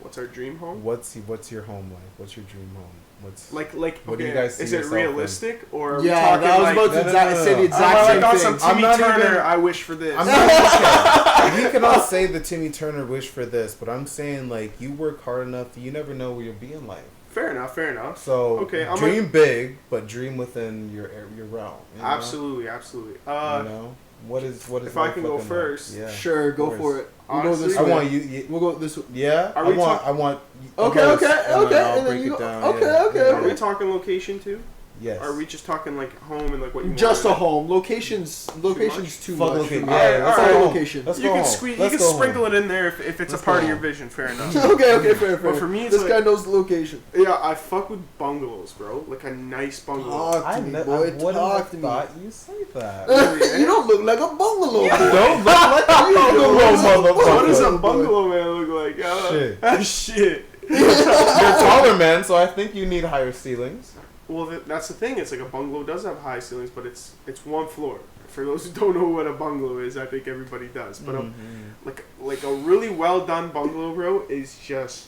What's our dream home? What's your home like? What's your dream home? What's Like, What do you okay, guys see is it yourself in? realistic or are we Yeah, talking that was like, about to No, no, no, say no. the exact I same got thing. some I'm Timmy not Turner. even- I wish for this. I'm not okay. We can all say the Timmy Turner wish for this, but I'm saying like you work hard enough, you never know where you'll be in life. Fair enough. Fair enough. So Okay, I'm dream big, but dream within your realm. You know? Absolutely. Absolutely. You know what is if I life can go looking like? first, Yeah. Sure, go Of for course. it. We'll go Honestly, this I way. want you. We'll go this way. Yeah. Are we I want. talk- I want. Okay, host, okay, and okay, then I'll and then break you it go- down. okay, yeah. okay, Yeah. Are we talking location too? Yes. Or are we just talking like home and like what you Just a want? home. Location's too Fuck much. location. for me. Yeah, Alright, let's alright. go home. Location. Let's You go can home. squeeze. You Let's can go home. sprinkle it in there if it's Let's a part go of your home. vision. Fair enough. Okay, fair. But for me, it's this like- guy knows the location. Yeah, I fuck with bungalows, bro. Like a nice bungalow. Talk to I me, ne- boy. I wouldn't Talk have to me. thought you say that. You don't look like a bungalow. boy. Don't look like a bungalow, motherfucker. What does a boy. bungalow man look like? Shit. Shit. You're a taller man, so I think you need higher ceilings. Well, that's the thing. It's like a bungalow does have high ceilings, but it's one floor. For those who don't know what a bungalow is, I think everybody does. But like a really well done bungalow, bro, is just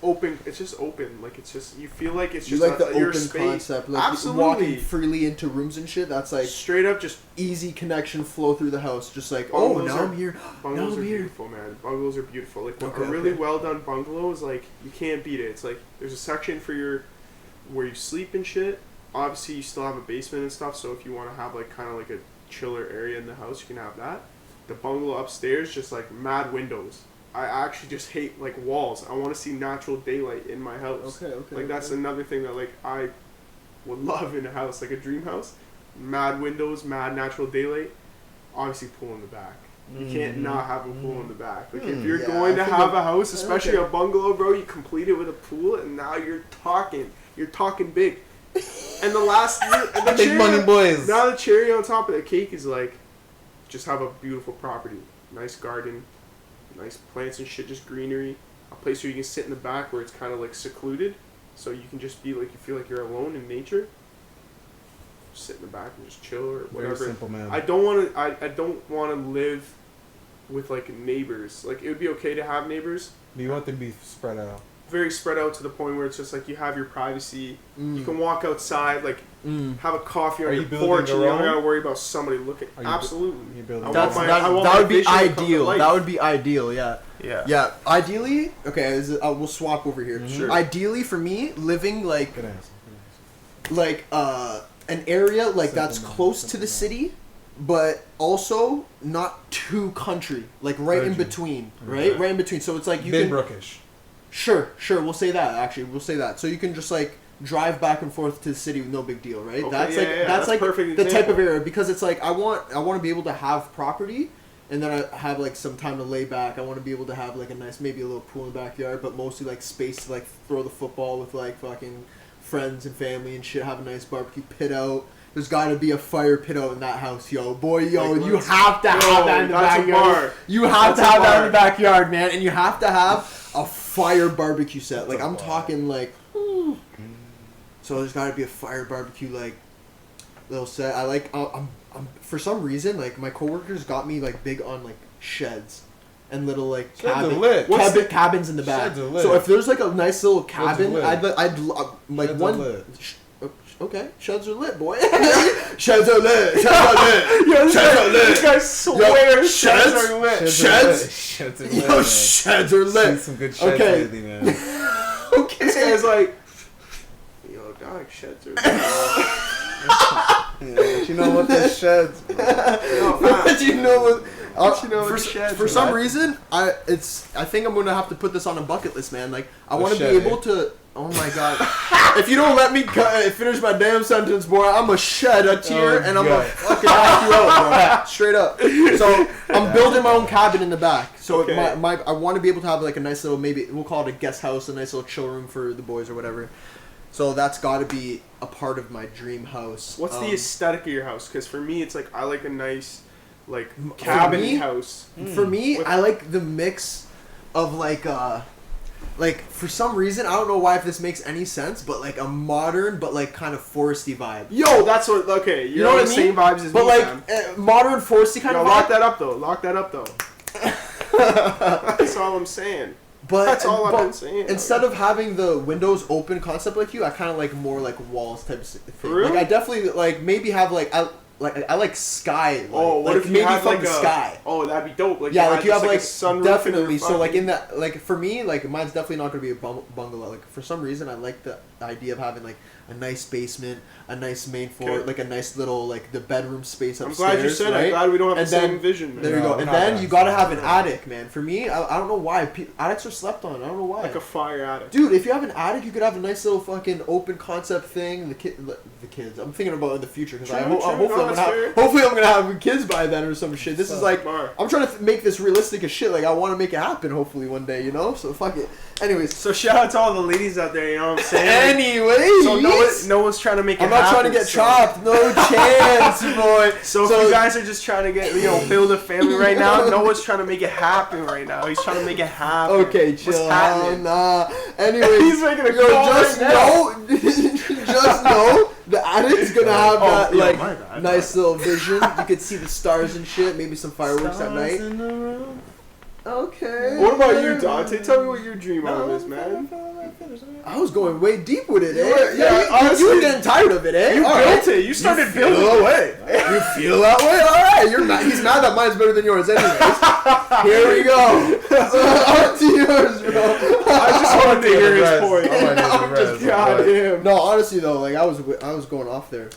open. It's just open. Like it's just you feel like it's You just like the your open space. concept, like Absolutely. walking freely into rooms and shit. That's like Straight up, just easy connection flow through the house. Just like, oh, Bungalows now are- I'm here. bungalows I'm are here. beautiful, man. Bungalows are beautiful. Like Okay, a really okay. well done bungalow is like you can't beat it. It's like there's a section for where you sleep and shit. obviously you still have a basement and stuff, so if you want to have like kind of like a chiller area in the house, you can have that. The bungalow upstairs, just like mad windows. I actually just hate like walls. I want to see natural daylight in my house. Okay. Like that's another thing that like I would love in a house, like a dream house. Mad windows, mad natural daylight. Obviously pool in the back. You can't not have a pool in the back. Like if you're going to have a house, especially a bungalow, bro, you complete it with a pool, and now you're talking big. And the last year, and the Big money boys. Now the cherry on top of the cake is like, just have a beautiful property, nice garden, nice plants and shit, just greenery, a place where you can sit in the back where it's kind of like secluded, so you can just be like, you feel like you're alone in nature. Just sit in the back and just chill or whatever. Very simple, man. I don't want to. I don't want to live with like neighbors. Like it would be okay to have neighbors. But you want them to be spread out. Very spread out to the point where it's just like you have your privacy. You can walk outside, like have a coffee on your porch, and you don't gotta worry about somebody looking. Absolutely. That would be ideal. That would be ideal. Yeah. Yeah. Ideally, okay. We'll swap over here. Sure. Ideally, for me, living like an area like that's close to the city, but also not too country, like right in between, right? Right in between. So it's like you can. Brookish. Sure. We'll say that. Actually, we'll say that. So you can just like drive back and forth to the city with no big deal, right? Okay, That's like perfect the example. type of area, because it's like I want to be able to have property, and then I have like some time to lay back. I want to be able to have like a nice, maybe a little pool in the backyard, but mostly like space to like throw the football with like fucking friends and family and shit. Have a nice barbecue pit out. There's got to be a fire pit out in that house, yo. Boy, yo, like, you have to have that in the backyard. You have to have that in the backyard, man. And you have to have a fire barbecue set. Like, I'm talking, like... So there's got to be a fire barbecue, like, little set. I like... I'm for some reason, like, my coworkers got me, like, big on, like, sheds. And little, like, cabins in the back. So if there's, like, a nice little cabin, I'd like, one... Okay, sheds are lit, boy. Sheds are lit. Sheds are lit. Yo, sheds are lit. This guy swears sheds are lit. Sheds are lit. Yo, sheds are lit. Seen some good sheds lately, man. Okay. This guy's like, yo, dog, sheds are lit. But you know what? The sheds, bro. But you know what? Sheds, for some reason, I think I'm gonna have to put this on a bucket list, man. Like, I want to be able to. Oh my god! If you don't let me finish my damn sentence, boy, I'm gonna shed a tear and I'm gonna fucking knock you out, bro. Straight up. So I'm building my own cabin in the back. So I want to be able to have like a nice little, maybe we'll call it a guest house, a nice little chill room for the boys or whatever. So that's got to be a part of my dream house. What's the aesthetic of your house? Because for me, it's like I like a nice, like cabin house. For me, I like the mix of like for some reason, I don't know why if this makes any sense, but like a modern but like kind of foresty vibe. Yo, that's what. Okay, you know what I mean? Same vibes as but me, like modern foresty kind of vibe. Lock that up though. That's all I'm saying. But that's all I've been saying. Instead of having the windows open concept like you, I kind of like more like walls type of thing. Really? Like I definitely like maybe have like I like sky. Like, what if you maybe had from like the sky? Oh, that'd be dope. Like yeah, like you have like a sunroof definitely. So like in that, like for me, like mine's definitely not gonna be a bungalow. Like for some reason, I like the idea of having like a nice basement, a nice main floor, like a nice little like the bedroom space upstairs. I'm glad you said. Right? I'm glad we don't have and the then, same vision. Man. There you go. And then you gotta have an attic, man. For me, I don't know why attics are slept on. I don't know why. Like a fire attic, dude. If you have an attic, you could have a nice little fucking open concept thing. The kids. I'm thinking about in the future because hopefully I'm gonna have kids by then or some shit. This is like I'm trying to make this realistic as shit. Like I want to make it happen. Hopefully one day, you know. So fuck it. Anyways, so shout out to all the ladies out there. You know what I'm saying? Anyways, so no one's trying to make it happen. I'm not trying to get chopped. No chance, boy. So if you guys are just trying to get build a family right now, Noah's trying to make it happen right now. He's trying to make it happen. Okay, chill. What's happening? Nah. Anyways, he's making a call just know the attic's gonna have that like nice little vision. You could see the stars and shit. Maybe some fireworks at night. In the room. Okay. What about you, Donte? Tell me what your dream home is, man. or something? I was going way deep with it, eh? Honestly, you were getting tired of it, eh? You All built right. it. You started You feel building away. You feel that way? All right. You're mad. He's mad that mine's better than yours, anyways. Here we go. On to yours, bro. I just wanted to hear his point. I'm just goddamn. No, honestly though, like I was going off there.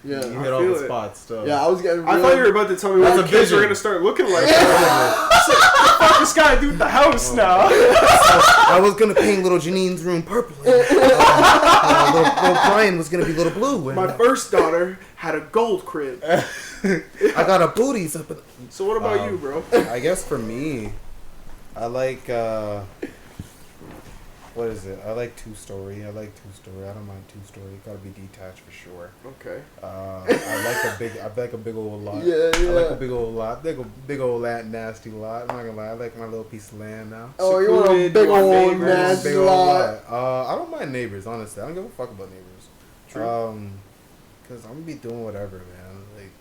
Yeah, You I hit all feel the it. spots still. yeah, I was getting. I thought you were about to tell me That's when a kids were vision. gonna start looking like that. Fuck this guy, dude, the house now. I was gonna paint little Janine's room purple. Little Brian was gonna be little blue. And My first daughter had a gold crib. I got a booties up. So what about you, bro? I guess for me, I like what is it? I like 2-story. I don't mind 2-story. It gotta be detached for sure. Okay. I like a big old lot. Yeah. I like a big old lot. Big old land, nasty lot. I'm not gonna lie. I like my little piece of land now. Oh, you want a Secluded, big you want old neighbors, nasty Big old lot? I don't mind neighbors, honestly. I don't give a fuck about neighbors. True. Cause I'm gonna be doing whatever, man. Like,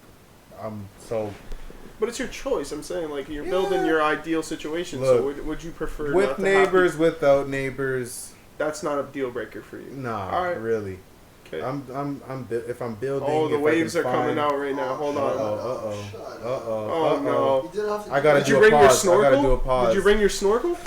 I'm so. But it's your choice. I'm saying, like, you're building your ideal situation. Look, so would you prefer with not to neighbors, have, without neighbors? that's not a deal breaker for you. Nah, All right. really. Okay. If I'm building. Oh, the if I waves can are coming find- out right now. Hold on. Oh no. You didn't have to I gotta Did do you a bring your pause. I gotta do a snorkel? pause. Did you bring your snorkel?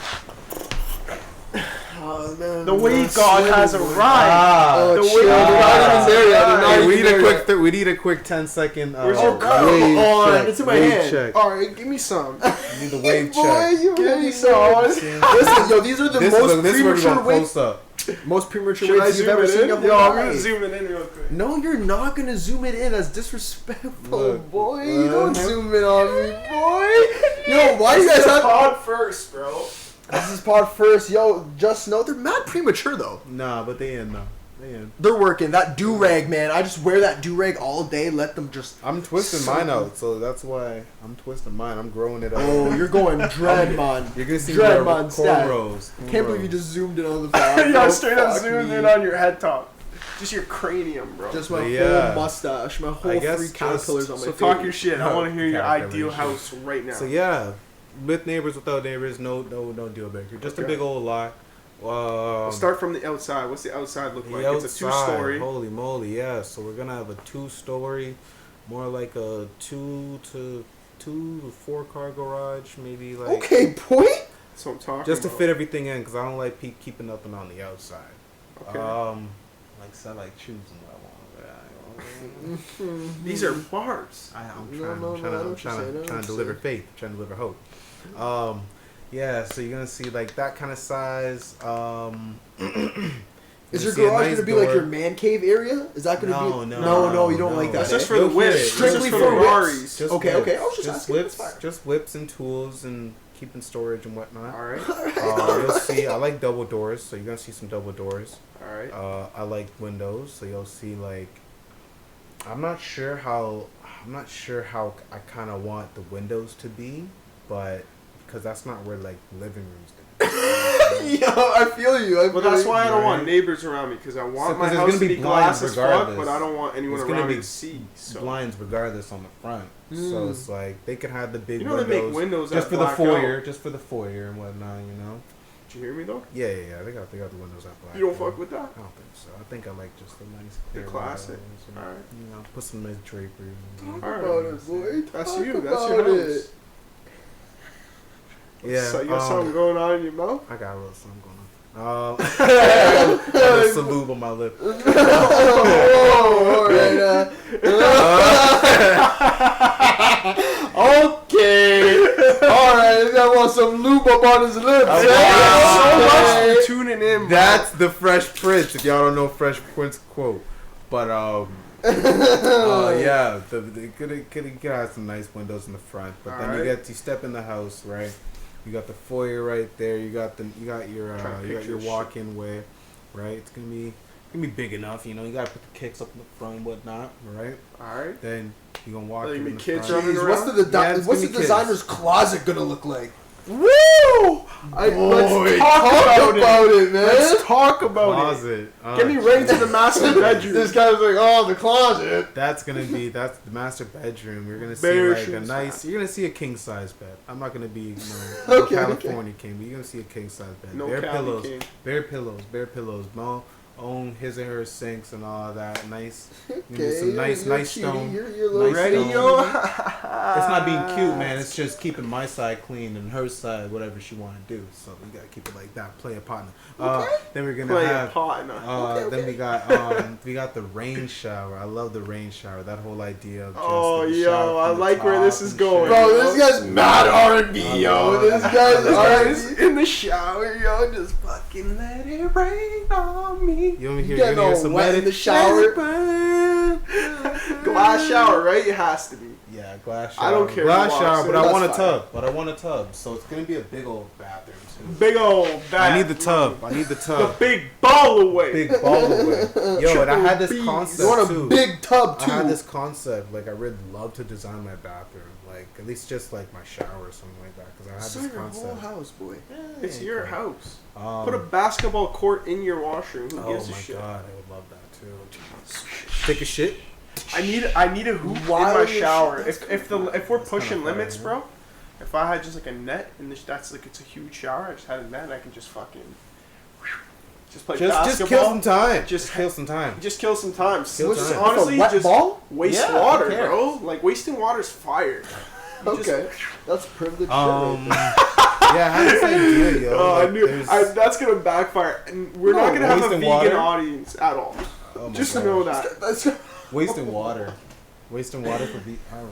Oh, man. The wave god has arrived. Oh, The chill. wave They're god not even there yet. They're not Hey, even we need there a yet. quick. We need a quick 10-second. Where's your cup? Wave on. check. It's in my Wave hand. check. All right, give me some. We need the wave Boy, check. you Give me really some. know. Listen, yo, these are the This most is where we're premature going waves. close up. Most premature Should I waves you've zoom ever it seen. in? Of Yo, your I'm gonna life. zoom it in real quick. No, you're not gonna zoom it in. That's disrespectful, Look, boy. You don't zoom in on me, boy. Yo, why you This guys is have? pod first, bro. This is pod first. Yo, just know they're mad premature though. Nah, but they in though. They in. They're working. That do rag, man. I just wear that do rag all day. Let them just. I'm twisting mine out, so that's why I'm twisting mine. I'm growing it out. Oh, you're going Dreadmon. You're gonna see Dreadmon stat. cornrows. Can't believe you just zoomed in on the back. Yo, straight up Fuck zoomed me. in on your head top. Just your cranium, bro. Just my But yeah. whole mustache, my whole I guess 3 just- caterpillars on my So face. talk your shit. I want to hear your Caterpillar ideal shit. house right now. So yeah, with neighbors, without neighbors, no deal breaker. Just a Okay. big old lot. Start from the outside. What's the outside look The like? It's a outside, 2-story. Holy moly, yeah. So we're gonna have a 2-story, more like a 2 to 4 car garage, maybe like. Okay, boy. That's what I'm talking Just to about. fit everything in, because I don't like keeping nothing on the outside. Okay. I like choosing what I want. These are barbs. I'm No, trying, no, I'm no, I know trying, what you're saying, I know I'm trying what to you're deliver saying. faith, trying to deliver hope. Yeah, so you're gonna see like that kind of size. Is your see a garage nice gonna be like door. your man cave area? Is that gonna be? No, you don't like that. That's just eh? for the You'll whip. get it. Strictly Just for the whips. Ferraris. Just Okay, whips. okay. I was just asking. whips, That's fine. just whips and tools and keeping storage and whatnot. All right. You'll see. I like double doors, so you're gonna see some double doors. All right. I like windows, so you'll see like. I'm not sure how I kind of want the windows to be, but because that's not where like living rooms gonna be. Yo, I feel you. Well, that's why I don't want Right. neighbors around me, because I want So, my 'cause there's house gonna to be be glass blinds as fuck, regardless. but I don't want anyone There's gonna around me be to see. So Blinds regardless on the front, so it's like they can have the big you know they windows, make windows just that for the black foyer, out. just for the foyer and whatnot, you know. Did you hear me though? Yeah. They got the windows that black. You don't out. fuck with that? I don't think so. I think I like just the nice The clear classic. windows and, Alright. you know, put some nice draperies. Talk Alright. about it, boy. That's Talk you. That's about your it. house. Yeah, So you got something going on in your mouth? I got a little something going on. I got a salute on my lip. Oh, all right. Okay. All right. I want some lube up on his lips. I Thank you so Okay. much for tuning in, bro. That's the Fresh Prince. If y'all don't know Fresh Prince quote, but yeah, they could have some nice windows in the front, but then Alright. you step in the house, right? You got the foyer right there. You got your walk-in way, right? It's gonna be big enough, you know. You gotta put the kicks up in the front and whatnot, right? Alright. Then you gonna walk Like in the the kids front. running Jeez, what's around? the Yeah, it's what's gonna the be designer's closet gonna look like? Woo! Let's talk about it, man. Let's talk about Closet. it. Get me right into the master bedroom. This guy's like, oh, the closet. That's the master bedroom. You're gonna see Bare like a shoes. nice. You're gonna see a king size bed. I'm not gonna be no Okay, California king, but you're gonna see a king size bed. No bare Cali pillows, king. bare pillows. No, own his or her sinks and all that. Nice. Okay, Some nice cutie. stone. You're a little Nice Ready, stone. yo? It's not being cute, man. It's just keeping my side clean and her side whatever she want to do. So we gotta keep it like that. Play a partner. Then we're gonna Play a have. partner. Then we got the rain shower. I love the rain shower. That whole idea of just Oh, the yo, shower I from the like where top this is and going. shit. Bro, this guy's mad R&B, yo. This guy's Guy's R&B. in the shower, yo, just fucking let it rain on me. You want me You hear? getting You hear all some wet let in it the shower? burn. Glass shower, right? It has to be. Yeah, glass shower. I don't care Glass who shower, walks but in. I want a That's tub. But I want a tub. So it's gonna be a big old bathroom too. Big old bath. I need the tub. I need the The tub. big ball away. Big ball away. Yo, and I had this Triple B's. concept You want a too. big tub, I too. had this concept, like I really love to design my bathroom, like at least just like my shower or something like that, because I had So this your whole concept. house, boy. It's your house. Um, Put a basketball court in your washroom. Who oh gives a my shit? god, I would love that too. Take a shit. I need a hoop Why in my would you- shower. that's If we're That's pushing kinda limits, fire, bro. If I had just like a net and that's like it's a huge shower, I just had a net and I can just fucking just play Just basketball. kill some time. Just kill some time. Just kill some time. Kill Just time. honestly, A wet just ball? waste Yeah, water, who cares? bro. Like wasting water's fire. You just- Okay. That's privileged Um, shit right yeah, I had this idea, yo. Oh, like, I knew there's- that's gonna backfire, and we're No, not gonna have a wasting vegan water? audience at all. oh my Just gosh. know that. That's Wasting water. Wasting water for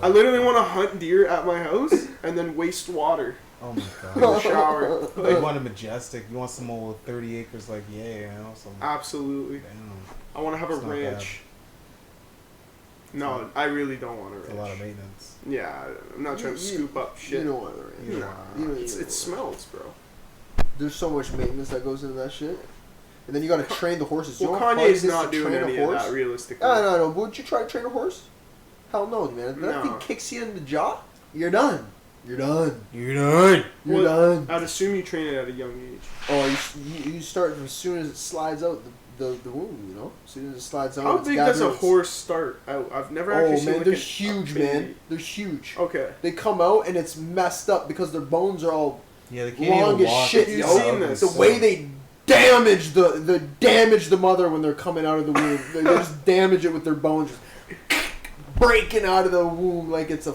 I literally want to hunt deer at my house and then waste water Oh my in the god. shower. You want a majestic. You want some old 30 acres, like yeah, you know, some. Absolutely. Damn, I want to have a It's not ranch. No, I really don't want a it's ranch. a lot of maintenance. Yeah, I'm not trying to scoop up shit. You don't want to You ranch. don't You don't it even smells, bro. There's so much maintenance that goes into that shit. And then you gotta train the horses. You Well, know how hard Kanye's it is not to doing train a any of horse? that realistically. No. But would you try to train a horse? Hell no, man. If that No. thing kicks you in the jaw, you're done. You're done. You're done. You're Well, done. I'd assume you train it at a young age. Oh, you start as soon as it slides out the womb, you know? As soon as it slides out, How it's big does a gathering its- horse start out? I've never actually Oh, seen man, like they're a huge, baby. man. They're huge. Okay. They come out and it's messed up because their bones are all Yeah, they can't long even as walk. shit. You've Yo, seen this. the way they damage the mother when they're coming out of the womb. They just damage it with their bones, just breaking out of the womb like it's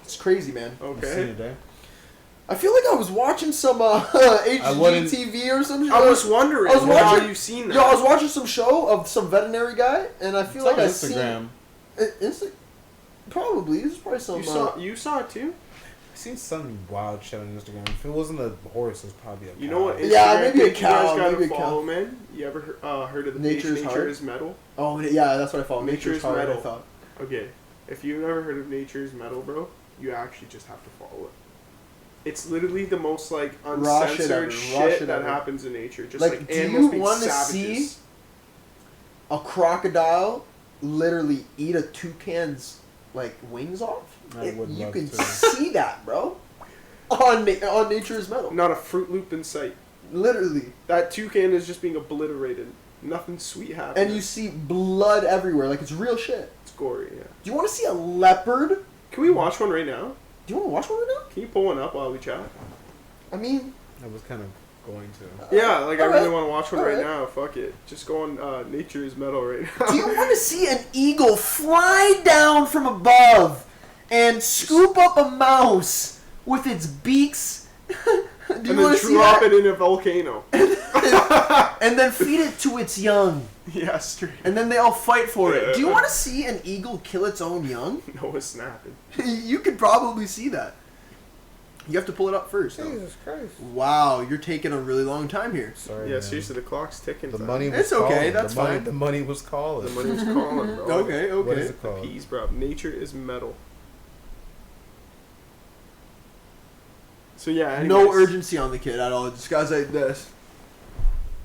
it's crazy, man. You've seen Okay. it, eh? I feel like I was watching some wouldn't- HGTV or some shit. I was wondering I was how watching- you've seen that. Yo, I was watching some show of some veterinary guy, and I feel It's like on I Instagram. seen probably. This is probably some. you saw it too? I've seen some wild shit on Instagram. If it wasn't a horse, it was probably a cow. You know what? Yeah, Instagram maybe a page cow, You guys gotta maybe a follow, cow. man. You ever heard of the Nature page is Nature Hard? is Metal? Oh yeah, that's what I follow. Nature Nature's is hard. I metal. thought. Okay, if you've never heard of Nature is Metal, bro, you actually just have to follow it. It's literally the most like Raw shit uncensored ever, raw shit shit that ever. happens in nature. Just Like, like do animals you being wanna savages. see a crocodile literally eat a toucan's like wings off? I would You love can to. see that, bro. On Nature is Metal. Not a Fruit Loop in sight. Literally. That toucan is just being obliterated. Nothing sweet happening. And you see blood everywhere. Like, it's real shit. It's gory, yeah. Do you want to see a leopard? Can we watch one right now? Do you want to watch one right Can you pull one up while we chat? now? I mean, I was kind of going to. Yeah, like I Alright. really want to watch one right Alright. now. Fuck it. Just go on Nature is Metal right now. do you want to see an eagle fly down from above and scoop up a mouse with its beaks? Do you and then want to see drop that? it in a volcano. And then feed it to its young. Yeah, straight. And then they all fight for it. Do you want to see an eagle kill its own young? Noah snapping. You could probably see that. You have to pull it up first. though. Jesus Christ. Wow, you're taking a really long time here. Sorry. Yeah, man. seriously, the clock's ticking. The fam. money was It's okay, calling. that's the money, fine. The money was calling. The money was calling, bro. Okay, okay. What is it called? Peas, bro. Nature is Metal. So yeah, anyways. No urgency on the kid at all. Just guys like this.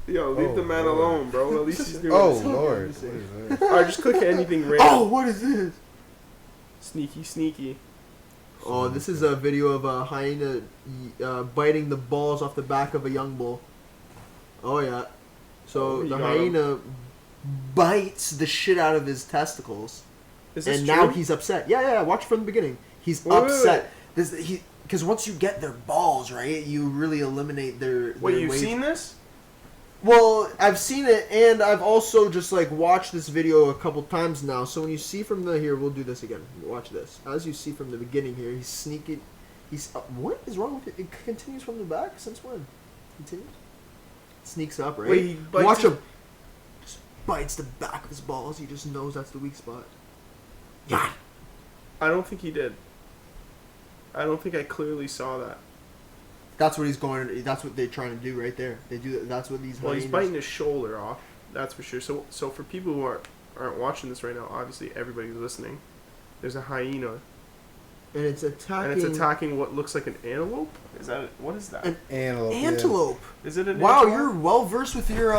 Yo, leave Oh, the man Lord. alone, bro. At least he's doing Oh this. Lord. What is this? Alright, just click anything random. Oh, what is this? Sneaky, sneaky. Oh, this is a video of a hyena biting the balls off the back of a young bull. Oh yeah. So the hyena bites the shit out of his testicles. Is this and true? now he's upset. Yeah. Watch from the beginning. He's upset. Because once you get their balls, right, you really eliminate their. Wait, you've ways. seen this? Well, I've seen it, and I've also just like watched this video a couple times now. So when you see from the here, we'll do this again. Watch this. As you see from the beginning here, he's sneaking. He's what is wrong with it? It continues from the back. Since when? Continues. Sneaks up, right? Wait, he bites watch his- him. Just bites the back of his balls. He just knows that's the weak spot. Yeah. I don't think he did. I don't think I clearly saw that. That's what he's going. That's what they're trying to do right there. They do. That's what these. Well, he's hyenas- biting his shoulder off. That's for sure. So for people who aren't watching this right now, obviously everybody's listening. There's a hyena, and it's attacking. and it's attacking what looks like an antelope. Is that what is that? An Antelope. antelope. Is it an Wow, antelope? you're well versed with your.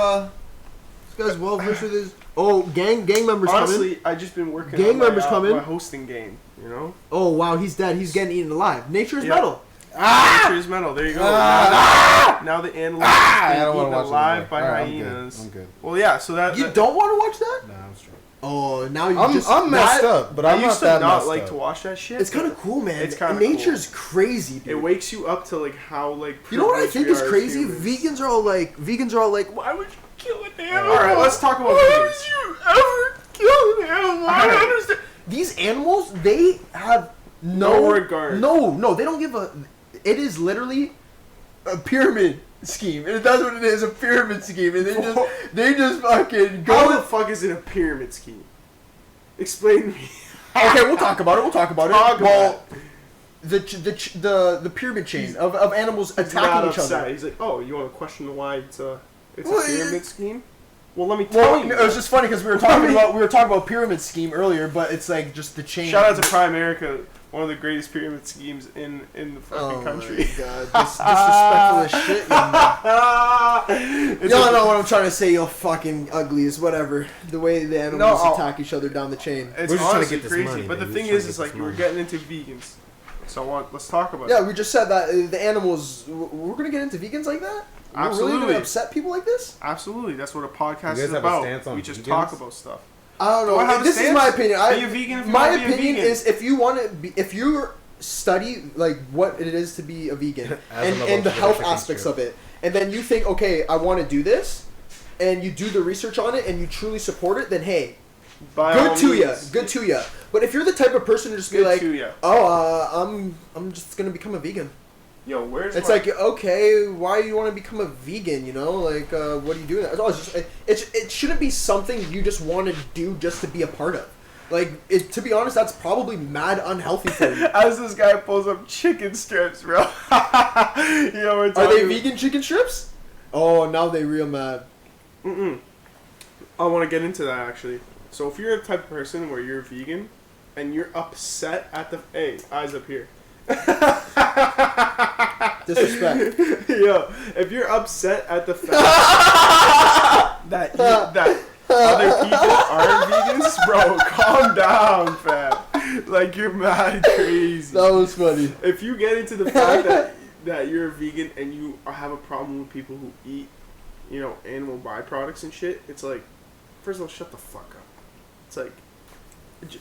This guy's well versed with his. Oh, gang members Honestly, coming. I just been working. Gang on my, members coming. My hosting game. You know. Oh wow, he's dead. He's getting eaten alive. Nature is Yeah. metal. Nature's metal. There you go. Now the antelope is I being don't want eaten to watch alive it. by Alright, hyenas. I'm good. Well, yeah. So that You don't want to watch that? Nah, I'm straight. Oh, now you I'm messed that- up, but I I'm used not to that not messed like up. to watch that shit. It's kind of cool, man. It's kinda Nature's crazy, dude. It wakes you up to like how like. You know what I privileged think we is are as crazy? humans. Vegans are all like, why would you kill an animal? All right, let's talk about Why vegans. would you ever kill an animal? I don't understand. These animals, they have No regard. No, they don't give a. It is literally a pyramid scheme, and that's what it is—a pyramid scheme. And they just fucking go. How the fuck is it a pyramid scheme? Explain to me. Okay, we'll talk about it. Talk Well, about the pyramid chain of animals He's attacking not each upset. other. He's like, oh, you want to question why it's a Well, pyramid scheme? Well, let me tell Well, you. it was just funny because we were talking about pyramid scheme earlier, but it's like just the chain. Shout out to Prime America, one of the greatest pyramid schemes in the fucking country. My God, disrespectful as shit. Y'all know what I'm trying to say. You're fucking uglies, whatever. The way the animals attack each other down the chain. It's We're just trying to honestly get this crazy, money, but the man. thing We're is, just it's trying like to you were get getting into vegans. So let's talk about Yeah, it. we just said that the animals. We're gonna get into vegans like that. We're really Absolutely. gonna upset people like this. Absolutely, that's what a podcast You guys is have a about. stance on We just vegans? talk about stuff. I don't know. Do I have a This is stance? my opinion. Be a vegan if you my wanna be a opinion vegan. is if you want to be, if you study like what it is to be a vegan As a and the little health chicken aspects strip. of it, and then you think, okay, I want to do this, and you do the research on it, and you truly support it, then hey, By all good to ya, means. good to ya. But if you're the type of person to just be Good like, to ya. oh, I'm just gonna become a vegan. Yo, where's It's my... like, okay, why do you want to become a vegan? You know, like, what are you doing? It shouldn't be something you just want to do just to be a part of. Like, to be honest, that's probably mad unhealthy for you. As this guy pulls up chicken strips, bro. Yo, we're Are talking... they vegan chicken strips? Oh, now they real mad. I want to get into that, actually. So if you're a type of person where you're vegan, and you're upset at the... Hey, eyes up here. Disrespect. Yo, if you're upset at the fact that other people are vegans, bro, calm down, fam. Like, you're mad crazy. That was funny. If you get into the fact that you're a vegan and you have a problem with people who eat, you know, animal byproducts and shit, it's like, first of all, shut the fuck up. It's like,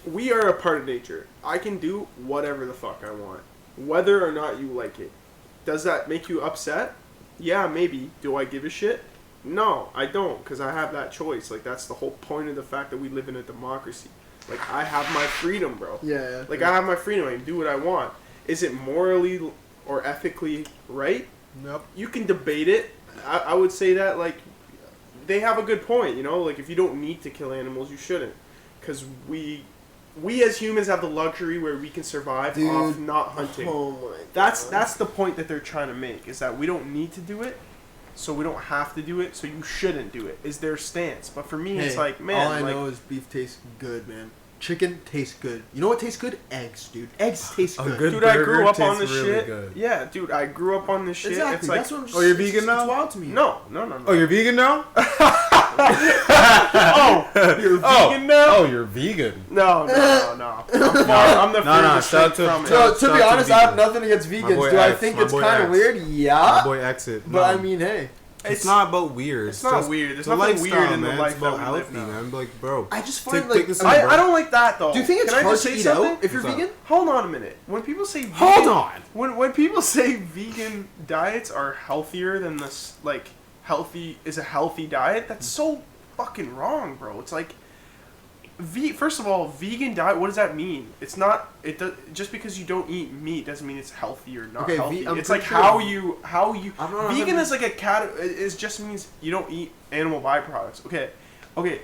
we are a part of nature. I can do whatever the fuck I want, whether or not you like it. Does that make you upset? Yeah, maybe. Do I give a shit? No, I don't, because I have that choice. Like, that's the whole point of the fact that we live in a democracy. Like, I have my freedom, bro. Yeah. Like, I have my freedom. I can do what I want. Is it morally or ethically right? Nope. You can debate it. I would say that, like, they have a good point, you know? Like, if you don't need to kill animals, you shouldn't. Because we as humans have the luxury where we can survive off not hunting. Oh my God. That's the point that they're trying to make, is that we don't need to do it, so we don't have to do it, so you shouldn't do it, is their stance. But for me, it's like, man, all I like, know is beef tastes good, man. Chicken tastes good. You know what tastes good? Eggs, dude. Eggs taste A good. good Dude, I grew burger up on tastes this really shit. good. Yeah, dude, I grew up on this shit. Exactly. It's like, That's what I'm just, Oh, you're vegan now? It's wild to me. no. Oh, you're vegan now? Oh, you're vegan now? Oh, you're vegan. No. I'm the furthest shout thing to- from it. So, to Shout be to honest, I have vegan. nothing against My vegans. boy Do I X, think my it's boy kind of X. weird? My Yeah. boy Exit. But I mean, hey. It's not about weird. It's not just weird. There's the nothing lifestyle, weird in the man. life It's about that we live healthy, now. man. Like, bro, I just take find like. this in, I bro. don't like that though. Do you think it's Can I hard just to say eat something? out if you're What's up? vegan? Hold on a minute. When people say vegan, Hold on. When people say vegan diets are healthier than this, like healthy is a healthy diet, that's so fucking wrong, bro. It's like, first of all, vegan diet. What does that mean? It's not. It does, just because you don't eat meat doesn't mean it's healthy or not Okay, healthy. I'm It's like pretty sure- how you. I don't know, Vegan I'm- is like a cat. It just means you don't eat animal byproducts. Okay.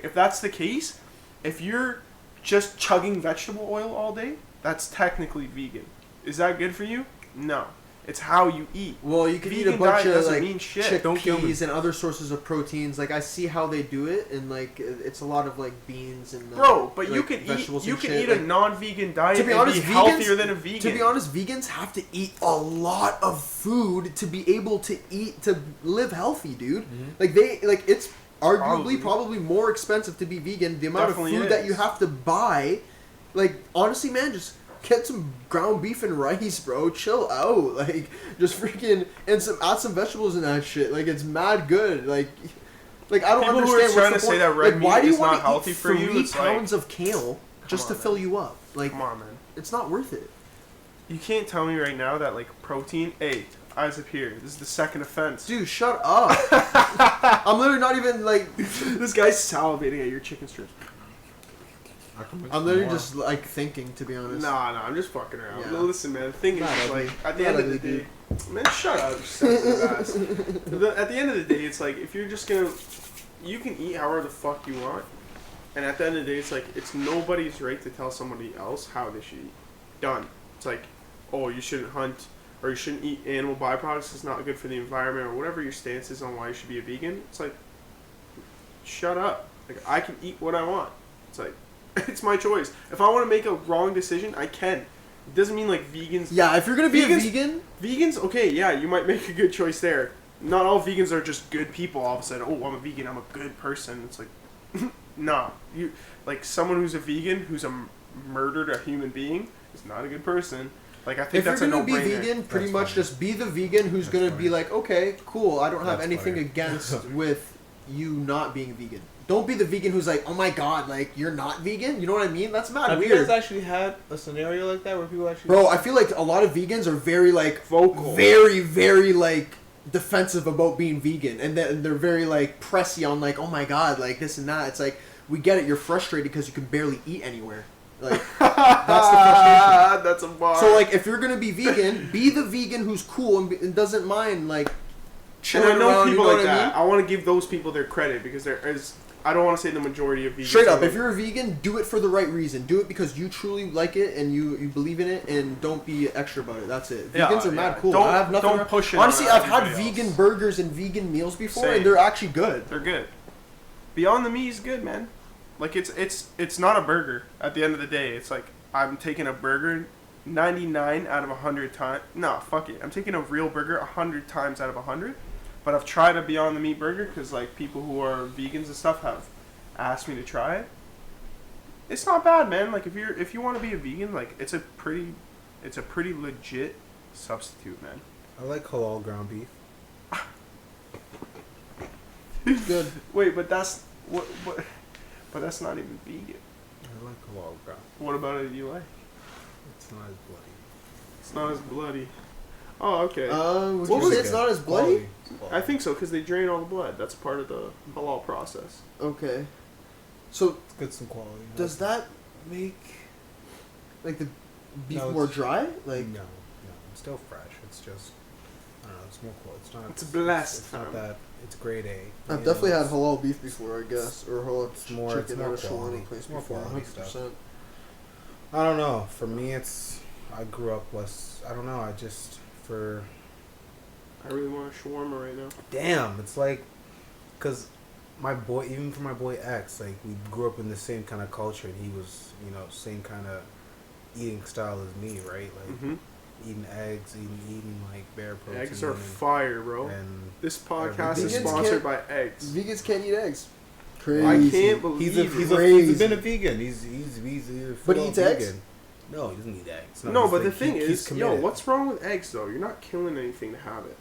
If that's the case, if you're just chugging vegetable oil all day, that's technically vegan. Is that good for you? No. It's how you eat. Well, you can eat a Vegan bunch diet of doesn't like mean shit. Don't kill me. chickpeas and other sources of proteins. Like I see how they do it, and like it's a lot of like beans and Bro, but you like, can eat vegetables you and can shit. eat a Like, non-vegan diet to be and honest, be vegans- healthier than a vegan. to be honest, vegans have to eat a lot of food to be able to live healthy, dude. Like it's arguably probably more expensive to be vegan. The amount Definitely of food that is. you have to buy, like honestly, man, just get some ground beef and rice, bro. Chill out, like just freaking and add some vegetables in that shit. Like it's mad good. Like I don't People who are understand trying what's to the say point. that red Like, why meat do you is want not to healthy eat for you? 3 It's like- pounds of kale just to on, fill man. you up? Like Come on, man. it's not worth it. You can't tell me right now that like protein. Hey, eyes up here. This is the second offense. Dude, shut up. I'm literally not even like. This guy's salivating at your chicken strips. I'm literally just like thinking, to be honest. Nah, I'm just fucking around. Yeah. No, listen, man. The thing is, Not it's ugly. like at the Not end of the ugly, day, man, shut up, you sensitive ass. At the end of the day, it's like if you're just gonna, you can eat however the fuck you want, and at the end of the day, it's like it's nobody's right to tell somebody else how they should eat. Done. It's like, oh, you shouldn't hunt or you shouldn't eat animal byproducts. It's not good for the environment or whatever your stance is on why you should be a vegan. It's like, shut up. Like I can eat what I want. It's like. It's my choice. If I want to make a wrong decision, I can. It doesn't mean like vegans. Yeah, if you're gonna be Vegans- a vegan, Vegans, okay, yeah, you might make a good choice there. Not all vegans are just good people. All of a sudden, oh, I'm a vegan. I'm a good person. It's like, nah. You like someone who's a vegan who's murdered a human being is not a good person. Like I think if you're that's a gonna be no-brainer. vegan, pretty That's much funny. just be the vegan who's That's gonna funny. be like, okay, cool. I don't have That's anything funny. against with you not being vegan. Don't be the vegan who's like, oh my god, like you're not vegan. You know what I mean? That's mad Have you weird. guys actually had a scenario like that where people actually? Bro, I feel like a lot of vegans are very like Vocal. very like defensive about being vegan, and then they're very like pressy on like, oh my god, like this and that. It's like we get it, you're frustrated because you can barely eat anywhere. Like that's the frustration. That's a bar. So like, if you're gonna be vegan, be the vegan who's cool and doesn't mind like and chilling I know around. people You know like what I that. mean? I want to give those people their credit because there is. I don't want to say the majority of vegans. Straight are up, like- if you're a vegan, do it for the right reason. Do it because you truly like it and you believe in it, and don't be extra about it. That's it. Yeah, Vegans are mad yeah. cool. Don't- I have nothing. don't push it Honestly, on I've had everybody vegan else. burgers and vegan meals before, Same. and they're actually good. They're good. Beyond the meat is good, man. Like it's not a burger. At the end of the day, it's like I'm taking a burger 99 out of 100 times. No, fuck it. I'm taking a real burger 100 times out of 100. But I've tried a Beyond the Meat burger because like people who are vegans and stuff have asked me to try it. It's not bad, man. Like if you want to be a vegan, like it's a pretty legit substitute, man. I like halal ground beef. Good. Wait, but that's what but that's not even vegan. I like halal ground. What about it you like? It's not as bloody. It's not as bloody. Oh, okay. Would What you was say it? it's not as bloody? Quality. It's quality. I think so because they drain all the blood. That's part of the halal process. Okay. So It's good some quality. does that make like the beef No, more it's- dry? Like no, it's still fresh. It's just I don't know. It's more quality. It's not. It's blessed, It's not fam. that. It's grade A. I've You definitely know, had it's- halal beef before, I guess, or halal It's more- chicken it's more at a shawarma quality. place It's more before. quality 100%. I don't know. For me, it's. I grew up less. I don't know. I just I really want a shawarma right now. damn. It's like, cause my boy, even for my boy X, like we grew up in the same kind of culture, and he was, you know, same kind of eating style as me, right? Like eating eggs, eating like bear protein. Eggs are fire, bro. And this podcast is Vegans sponsored can't- by eggs. Vegans can't eat eggs. Crazy. I can't believe he's been a vegan. He's a But he full eats eggs? vegan. No, he doesn't eat eggs. No, he's but the like- thing he's is, committed. what's wrong with eggs though? You're not killing anything to have it.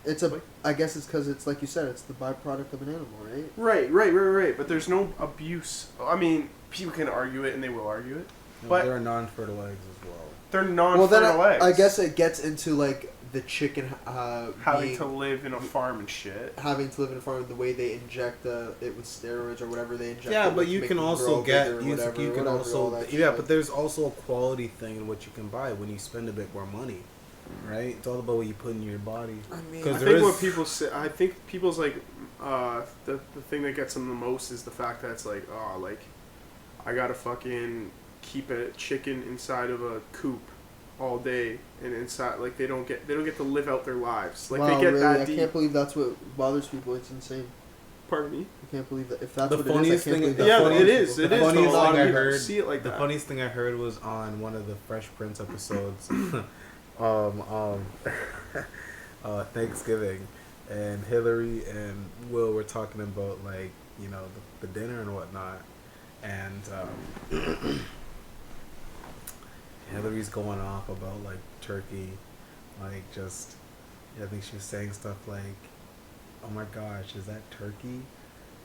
It's a. I guess it's because it's like you said. It's the byproduct of an animal, right? Right. But there's no abuse. I mean, people can argue it, and they will argue it. No, but- they're non-fertile eggs as well. They're Well, non-fertile then eggs. I guess it gets into like the chicken having being- to live in a farm and shit. having to live in a farm, the way they inject it with steroids or whatever they inject. Yeah, it but with you to can make them also grow get bigger, you whatever, can whatever, all also that yeah, shit. but there's also a quality thing in what you can buy when you spend a bit more money, right? It's all about what you put in your body. I mean, Because I there think is what people say, I think people's like, the thing that gets them the most is the fact that it's like, oh, like, I gotta fucking keep a chicken inside of a coop all day and inside, like they don't get to live out their lives. Like wow, they get really? that I deep. can't believe that's what bothers people. It's insane. Pardon me. I can't believe that if that's The what it funniest is. I can't thing- believe the that's Yeah, what it bothers is. people. It The is. funniest A lot thing of I people heard- see it like The that. funniest thing I heard was on one of the Fresh Prince episodes, Thanksgiving, and Hillary and Will were talking about like the dinner and whatnot, and Hillary's going off about like turkey, like just I think she was saying stuff like, "Oh my gosh, is that turkey?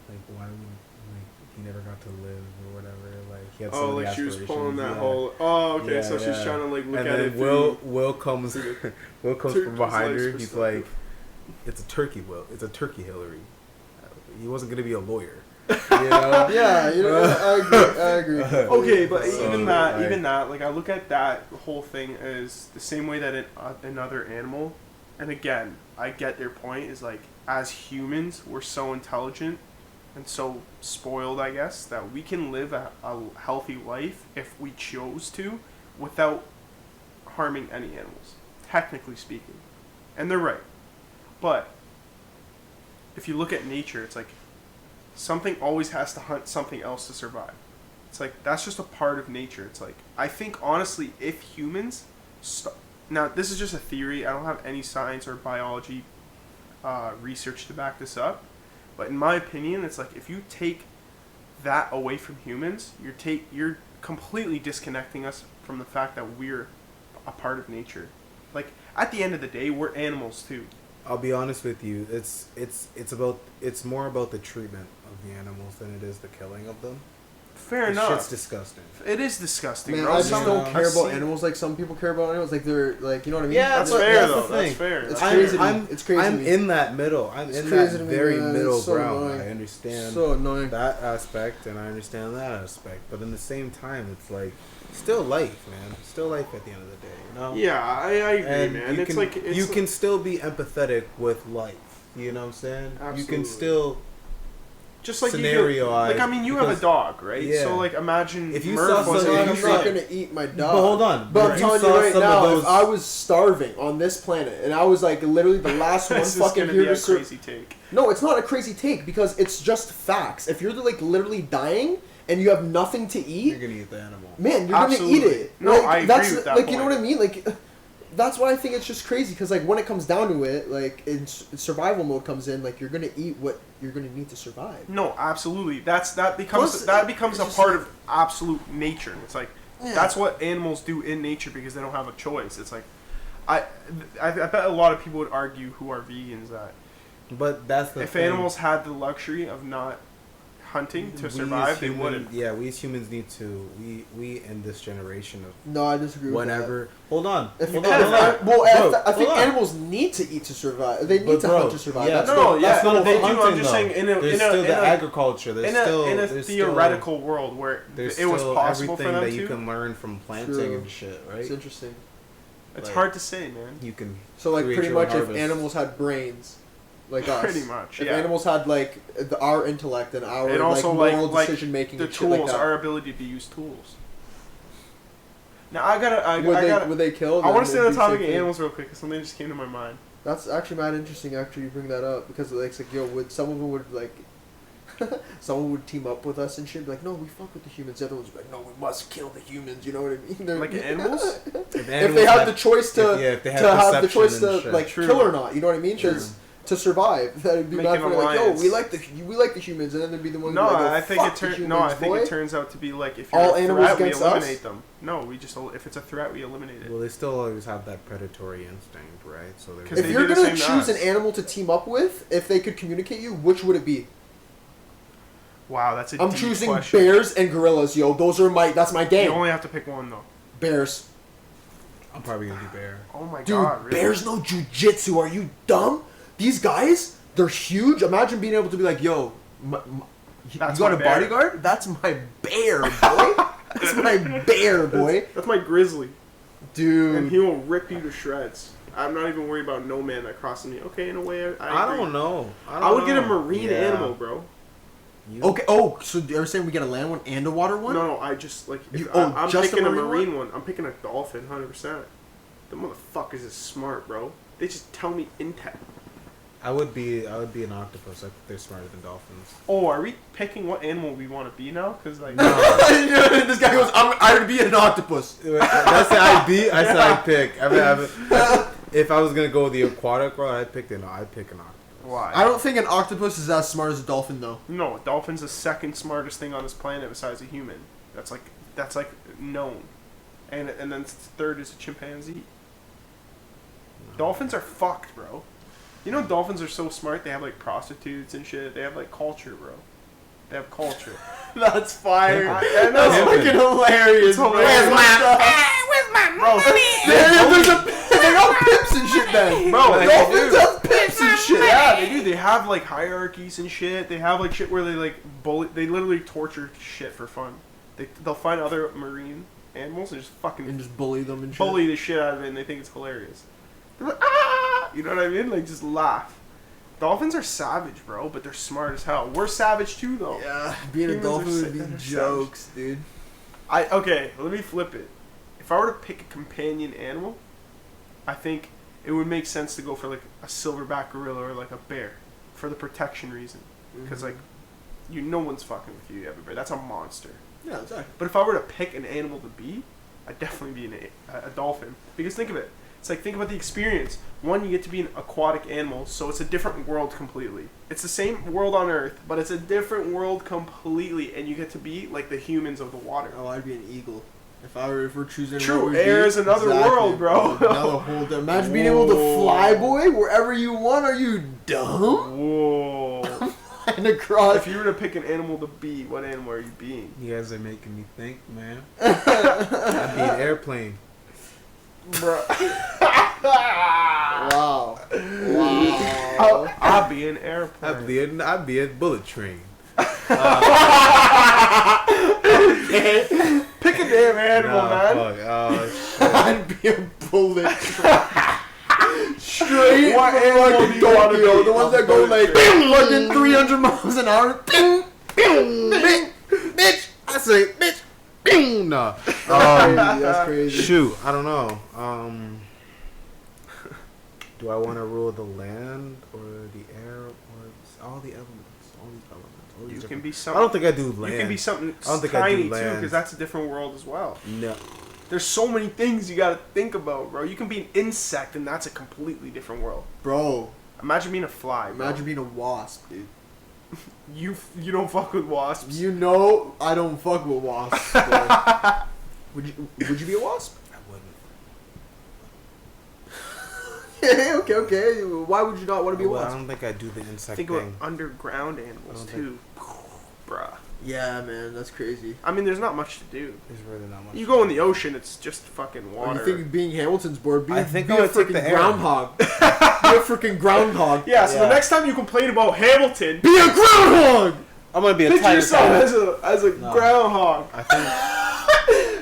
Like why would he never got to live or whatever? Like he had so Oh, many like she was pulling aspirations." that Yeah. whole. Oh, okay. Yeah, So she's yeah. trying to like look And at then it. Will comes Will comes from Turkey's behind life's her. He's perspective. like, "It's a turkey, Will. It's a turkey, Hillary. He wasn't gonna be a lawyer." You know? Yeah, I agree. Okay, but So, even that, like- like I look at that whole thing as the same way that another animal, and again, I get their point is like as humans we're so intelligent and so spoiled, I guess, that we can live a healthy life if we chose to, without harming any animals, technically speaking, and they're right, but if you look at nature, it's like something always has to hunt something else to survive. It's like that's just a part of nature. It's like I think honestly, if humans, now this is just a theory. I don't have any science or biology research to back this up, but in my opinion, it's like if you take that away from humans, you're completely disconnecting us from the fact that we're a part of nature. Like at the end of the day, we're animals too. I'll be honest with you. It's more about the treatment of the animals than it is the killing of them. Fair This enough. shit's disgusting. It is disgusting, Man, bro. I just Some- don't care I've about seen- animals like some people care about animals. Like they're like, you know what I mean? Yeah, That's but fair that's though. the That's thing. fair. It's That's crazy fair. to me. It's crazy to I'm me. in that middle. I'm It's in crazy that to me, very man. middle It's so ground. annoying. I understand So annoying. that aspect and I understand that aspect, but in the same time, it's like still life, man. Still life at the end of the day. You know? Yeah, I agree, And man. you It's can, like it's you like- can still be empathetic with life. You know what I'm saying? You Absolutely. can still just like scenario-eyed, like I mean, you have a because- dog, right? yeah. So like imagine If you Murph saw was something- a I'm if you not saw- gonna eat my dog. But hold on. But If I'm you telling you saw right some of now, those- if I was starving on this planet and I was like literally the last one this is fucking gonna here be to a serve. crazy take. No, it's not a crazy take because it's just facts. If you're like literally dying and you have nothing to you're eat, gonna eat the animal. man, you're gonna eat Absolutely. it. No, like, I agree that's, with that like, you know point. what I mean? Like, that's why I think it's just crazy because like when it comes down to it, like in survival mode comes in, like you're gonna eat what you're gonna need to survive. No, absolutely. That becomes Plus, that becomes a it's just part like- of absolute nature. It's like Yeah. that's what animals do in nature because they don't have a choice. It's like I bet a lot of people would argue who are vegans that But that's the if thing. animals had the luxury of not hunting to We as survive, they human- wouldn't. Yeah, we as humans need to. We in this generation of No, I disagree with whenever. Hold on. that. If, Hold if- on. Hold on. well, Bro, I think hold on. animals need to eat to survive. They need But to bro, hunt to survive. yeah, That's No, the- yeah, that's not they about do. I'm hunting, just though. saying in There's a still the in a agriculture. There's in a still in a there's theoretical world where There's it was still possible for everything them that you to. can learn from planting True. and shit, right? It's interesting. It's like- hard to say, man. You can. So like create pretty your own much if harvest. animals had brains, like us. Pretty much, If yeah. animals had like our intellect and our And also, like like- moral like, decision making, The and shit like tools, that, our ability to use tools. Now I gotta, would they kill? I want them? to stay It'd on be the topic same of thing. animals real quick because something just came to my mind. That's actually mad interesting. After you bring that up, because like, it's like yo, would some of them would like someone would team up with us and shit, be like, no, we fuck with the humans. The other ones would be like, no, we must kill the humans. You know what I mean? They're, Like animals? If they have the choice to, if they have to have the perception choice and to shit. like True. kill or not. You know what I mean? Because to survive, that'd be Make bad an for like, yo, alliance. we like the humans, and then there'd be the ones. No, who be like, oh, I think fuck it the turns. humans, No, I think boy. it turns out to be like if you're All a animals threat, we against eliminate us? them. No, we just if it's a threat, we eliminate it. Well, they still always have that predatory instinct, right? So they're 'Cause If they you're do the gonna same to choose an us. animal to team up with, if they could communicate you, which would it be? Wow, that's a I'm deep choosing question. bears and gorillas, yo. That's my You game. only have to pick one though. Bears. I'm probably gonna do bear. Oh my Dude, god, really? bears know jujitsu. Are you dumb? These guys, they're huge. Imagine being able to be like, yo, you That's got my a bear. bodyguard? That's my bear, boy. That's my bear, boy. That's my grizzly, and Dude. he will rip you to shreds. I'm not even worried about no man that crosses me. Okay, in a way, I I agree. don't know. I would get a marine Yeah. animal, bro. You- Okay, oh, so you're saying we get a land one and a water one? No, I just like if I'm just a picking a marine marine one. I'm picking a dolphin, 100%. The motherfuckers is smart, bro. They just tell me intact. I would be an octopus. I think they're smarter than dolphins. Oh, are we picking what animal we want to be now? Because like, This guy goes, I would be an octopus. That's the I'd be. I said I'd pick. If I was gonna go the aquatic route, I'd pick an octopus. why? I don't think an octopus is as smart as a dolphin, though. No, a dolphin's the second smartest thing on this planet besides a human. That's like known, and then third is a chimpanzee. Dolphins are fucked, bro. You know dolphins are so smart. They have like prostitutes and shit. They have like culture, bro. They have culture. That's fire. I know. That's freaking hilarious. It's hilarious. Where's my Bro, they got pips and shit, then. Bro, they Dolphins do. have pips and shit. Yeah, they do. They have like hierarchies and shit. They have like shit where they like bully. They literally torture shit for fun. They'll find other marine animals and just fucking And just bully them and shit. bully the shit out of it, and they think it's hilarious. They're like, ah! You know what I mean? Like, just laugh. Dolphins are savage, bro, but they're smart as hell. We're savage too, though. Yeah, being a Humans dolphin are would be savage. jokes, dude. Okay, let me flip it. If I were to pick a companion animal, I think it would make sense to go for like a silverback gorilla or like a bear, for the protection reason. Because like, no one's fucking with you, you have a bear. That's a monster. Yeah, exactly. But if I were to pick an animal to be, I'd definitely be a dolphin. Because think of it. It's like, think about the experience. One, you get to be an aquatic animal, so it's a different world completely. It's the same world on Earth, but it's a different world completely, and you get to be like the humans of the water. Oh, I'd be an eagle. If we're choosing True, what we'd air be. is another world, bro. Another whole imagine being able to fly, boy, wherever you want. Are you dumb? Whoa. And across. If you were to pick an animal to be, what animal are you being? You guys are making me think, man. I'd be an airplane. Bro. Wow. Wow. I'll be an airplane. I'd be a bullet train. Pick a damn animal, man. Fuck. Oh, shit. I'd be a bullet train. Straight What from animal do like you wanna Tokyo, be? the ones that go like fucking 300 miles an hour. Bitch, I say, bitch. No. That's crazy. Shoot, I don't know. Do I want to rule the land or the air or all the elements? All these elements. All these You can different- be I something. don't think I do land. You can be something I don't think I do tiny too, land. because that's a different world as well. No. There's so many things you gotta think about, bro. You can be an insect, and that's a completely different world. Bro, Imagine being a fly. Bro. imagine being a wasp, dude. you don't fuck with wasps. You know I don't fuck with wasps. Bro. Would you be a wasp? I wouldn't. Okay. Why would you not want to be a Well, I wasp? don't think I do the insect Think thing. about underground animals I don't too, bruh. Yeah, man, that's crazy. I mean, there's not much to do. There's really not much. You go in the ocean, it's just fucking Or water. you think being Hamilton's bored? I think be I a would take freaking the air. groundhog. Be a freaking groundhog. yeah. So Yeah. the next time you complain about Hamilton, Be a groundhog. I'm gonna be a picture tiger. yourself as a No. groundhog. I think.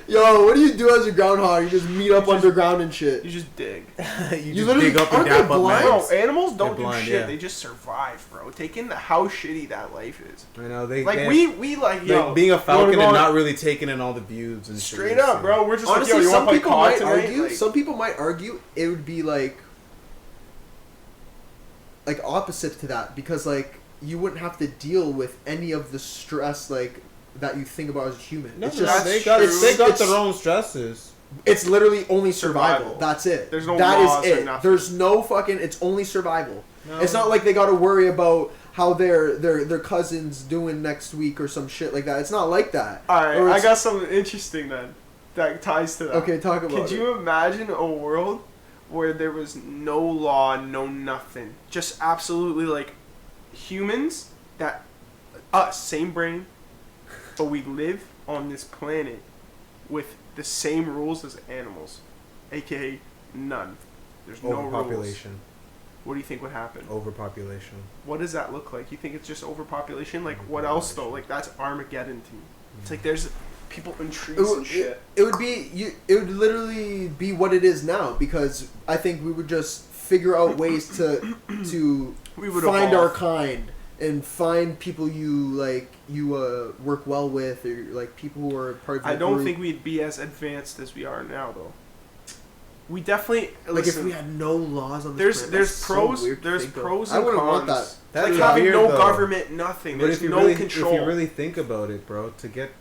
Yo, what do you do as a groundhog? You just meet up underground and shit. You just dig. you You just literally- dig up and aren't they dap up blind? Bro, mans. animals don't They're do blind, shit. yeah. They just survive, bro. Take in how shitty that life is. I know they Like they, we like yo like being a you wanna falcon go and on- not really taking in all the views and shit. straight up, bro. We're just Honestly, like yo. You some want to people play might COD tonight? argue. Like, Some people might argue it would be like opposite to that because like you wouldn't have to deal with any of the stress like that you think about as a human. No, It's no, just they got it's- their own stresses. It's literally only survival. Survival. That's it. There's no That laws is or it. nothing. There's no fucking. It's only survival. No. It's not like they got to worry about how their cousins doing next week or some shit like that. It's not like that. All right, Or I it's- got something interesting then that ties to that. Okay, talk about Could it. you imagine a world where there was no law, no nothing, just absolutely like humans that us same brain, but we live on this planet with the same rules as animals, aka none. There's no rules. Overpopulation. What do you think would happen? Overpopulation. What does that look like? You think it's just overpopulation? Like what else though? Like that's Armageddon to me. It's like there's people in trees and shit. It would be it would literally be what it is now because I think we would just figure out ways to We would find evolve. our kind and find people you work well with or like people who are part of your I don't group. think we'd be as advanced as we are now, though. We definitely like listen, if we had no laws on this planet, there's that's so pros weird to there's think of. pros I and wouldn't cons. want that. That's like having weird, no though. government, nothing. But There's if you no really, control. if you really think about it, bro, to get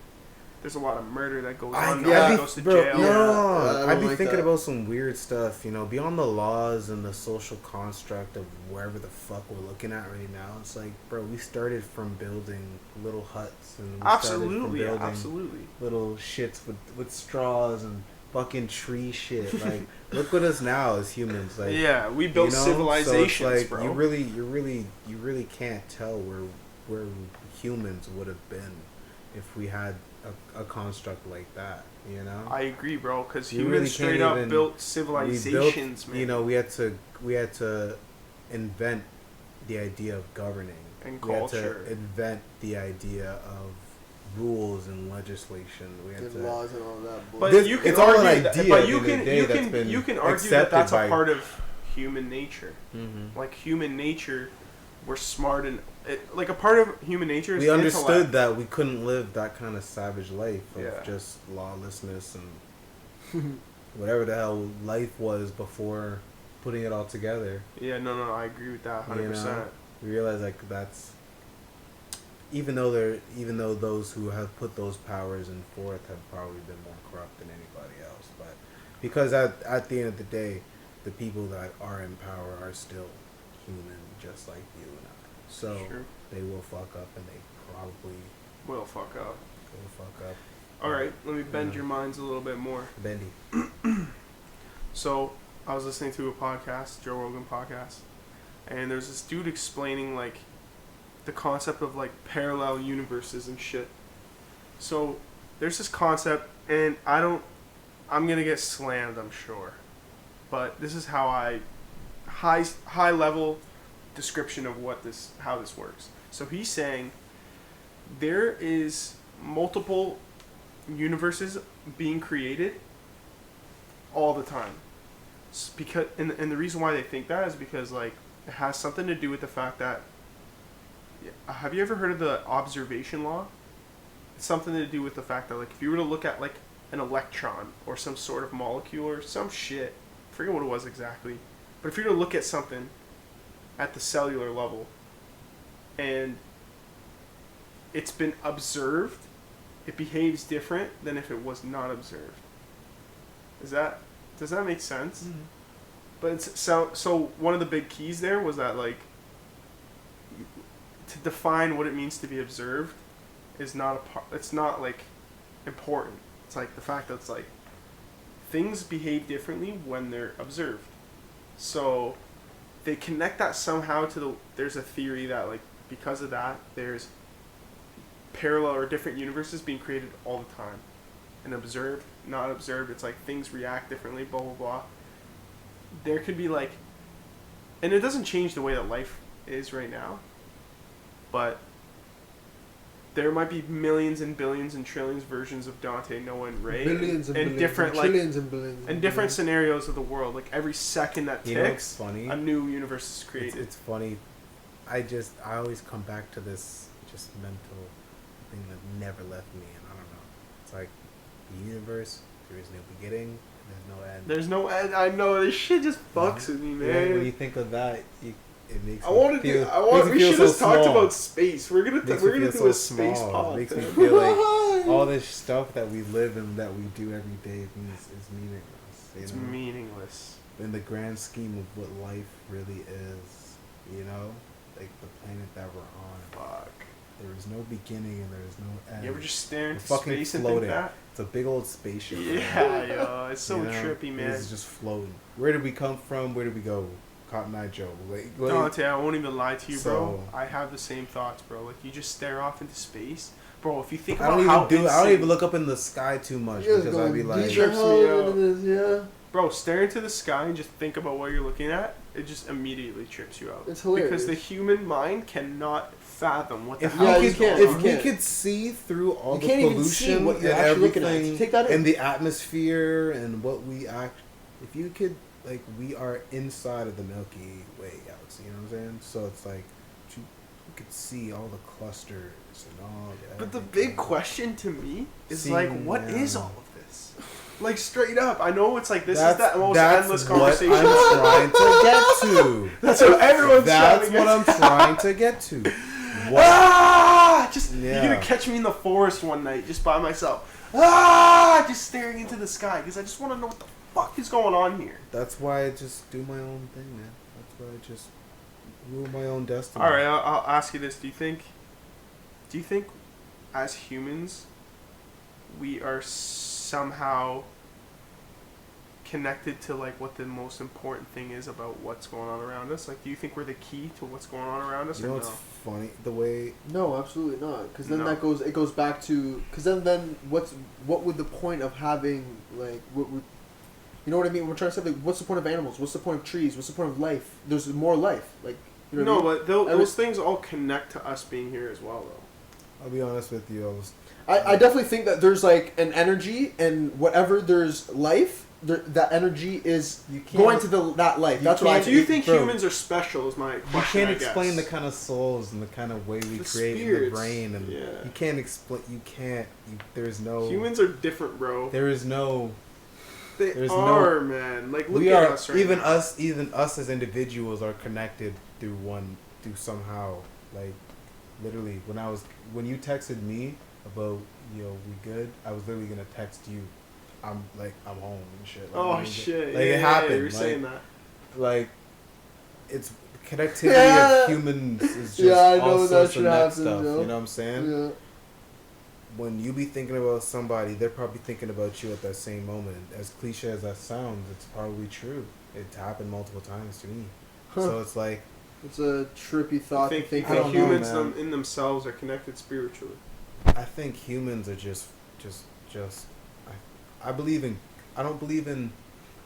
There's a lot of murder that goes I, on. yeah. Nobody goes to bro, jail. Yeah, I no, don't I'd be like thinking that. about some weird stuff, you know, beyond the laws and the social construct of wherever the fuck we're looking at right now. It's like, bro, we started from building little huts and we started from Absolutely, building absolutely. little shits with straws and fucking tree shit. Like, look at us now as humans. Like, Yeah, we built you know? civilizations, so it's like, bro. You really can't tell where humans would have been if we had a construct like that. You know, I agree, bro, because You humans really straight can't up even- built we civilizations, built, man. you know, we had to invent the idea of governing And We had culture. to invent the idea of rules and legislation. We had And to laws and all that But bullshit. you can it's all an argue that, idea but at you the end of can the day you that's can been you can argue accepted that that's by- a part of human nature. Mm-hmm. Like human nature, we're smart and like a part of human nature is We understood intellect. that we couldn't live that kind of savage life of Yeah. just lawlessness and whatever the hell life was before putting it all together. Yeah, no, I agree with that 100%. You know? We realize like that's even though those who have put those powers in forth have probably been more corrupt than anybody else, but because at the end of the day, the people that are in power are still human, just like you and I. So Sure. they will fuck up, and they probably We'll fuck up. will fuck up. All right, let me bend Yeah. your minds a little bit more. Bendy. So, I was listening to a podcast, Joe Rogan podcast, and there's this dude explaining like the concept of like parallel universes and shit. So, there's this concept, and I'm gonna get slammed, I'm sure, but this is how high level description of how this works. So he's saying there is multiple universes being created all the time. Because and the reason why they think that is because like it has something to do with the fact that have you ever heard of the observation law? It's something to do with the fact that like if you were to look at like an electron or some sort of molecule or some shit, I forget what it was exactly, but if you were to look at something at the cellular level and it's been observed, it behaves different than if it was not observed. Does that make sense? Mm-hmm. But it's, so one of the big keys there was that like to define what it means to be observed is not it's not like important. It's like the fact that it's like things behave differently when they're observed. So they connect that somehow to there's a theory that like because of that there's parallel or different universes being created all the time. And observed, not observed, it's like things react differently, blah blah blah. There could be like, and it doesn't change the way that life is right now, but there might be millions and billions and trillions versions of Donte, Noah, and Ray, Billions and billions different and like trillions and billions and different scenarios of the world. Like every second that You know what's ticks, funny? a new universe is created. It's funny. I always come back to this just mental thing that never left me, and I don't know. It's like the universe. There is no beginning. There's no end. There's no end. I know this shit just fucks with me, Yeah, when man. you think of that, it makes I me want to feel, do. I want. makes We me feel should have so talked small. about space. We're gonna Makes we're me gonna feel do a so space small. pod. It makes me man. feel like all this stuff that we live and that we do every day is meaningless. You It's know? meaningless. In the grand scheme of what life really is, you know, like the planet that we're on. Fuck. There is no beginning and there is no end. You ever just stare We're into fucking space and floating. think that? It's a big old spaceship. Yeah, yo, it's so You know? trippy, man. It's just floating. Where did we come from? Where did we go? Cotton Eye Joe. Like, Donte, I won't even lie to you, bro. So- I have the same thoughts, bro. Like, you just stare off into space. Bro, if you think I about don't how even I don't insane- even look up in the sky too much You guys because I'd going be like, deep Trips as me hell out. into this, yeah. Bro, stare into the sky and just think about what you're looking at, it just immediately trips you out. It's hilarious. Because the human mind cannot fathom what the if hell Yeah, we you is could, can't. going if on. we can't. could see through all You the can't even see pollution what you're and actually looking at. everything Take that in. and the atmosphere and what we if you could, like, we are inside of the Milky Way galaxy, you know what I'm saying? So it's like you could see all the clusters and all that. But the big question to me is See, like, what is yeah. all of this? Like, straight up, I know it's like this That's- is the most that's endless what conversation. I'm trying to get to. That's what everyone's That's trying to what get I'm to. trying to get to. What? Ah! Just Yeah. you're gonna catch me in the forest one night just by myself. Ah! Just staring into the sky because I just want to know what the fuck is going on here. That's why I just do my own thing, man. That's why I just rule my own destiny. All right, I'll ask you this: Do you think, as humans, we are somehow connected to like what the most important thing is about what's going on around us? Like, do you think we're the key to what's going on around us, You or know no? what's funny? The way No, absolutely not. Because then No. it goes back to because then what would the point of having like what would you know what I mean? We're trying to say like what's the point of animals? What's the point of trees? What's the point of life? There's more life. Like you know No, what I mean? but those Every- things all connect to us being here as well, though. I'll be honest with you, I definitely think that there's like an energy and whatever there's life. That energy is You can't- going to that life. you That's what I can't- Do you think Bro, humans are special? Is my you question. can't I guess. explain the kind of souls and the kind of way we The create in the spirits. brain, and Yeah. you can't explain. You can't. There's no. Humans are different, bro. There is no. They there's are, man. Like, look we at are us right even now. us as individuals are connected through somehow, like, literally when you texted me about we good, I was literally gonna text you I'm home and shit. Like, Oh you know, shit! like, yeah, it happened. Yeah, you're like, saying that. like it's connectivity Yeah. of humans is just Yeah, I know all that sorts should of next happen, stuff. yo. You know what I'm saying? Yeah. When you be thinking about somebody, they're probably thinking about you at that same moment. As cliche as that sounds, it's probably true. It's happened multiple times to me. Huh. So it's like, It's a trippy thought I think, to think I of. don't know, humans man. in themselves are connected spiritually. I think humans are just I believe in I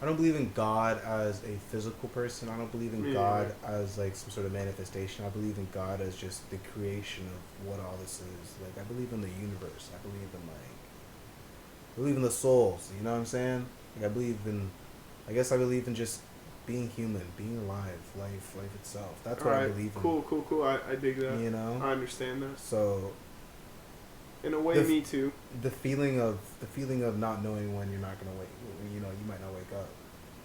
don't believe in God as a physical person. I don't believe in Yeah. God as like some sort of manifestation. I believe in God as just the creation of what all this is. Like, I believe in the universe. I believe in the souls, you know what I'm saying? Like, I guess I believe in just being human, being alive, life itself. That's what I Alright, believe in. cool. I dig that. You know? I understand that. So In a way, The- me too. the feeling of not knowing when you're not gonna wake, you might not wake up,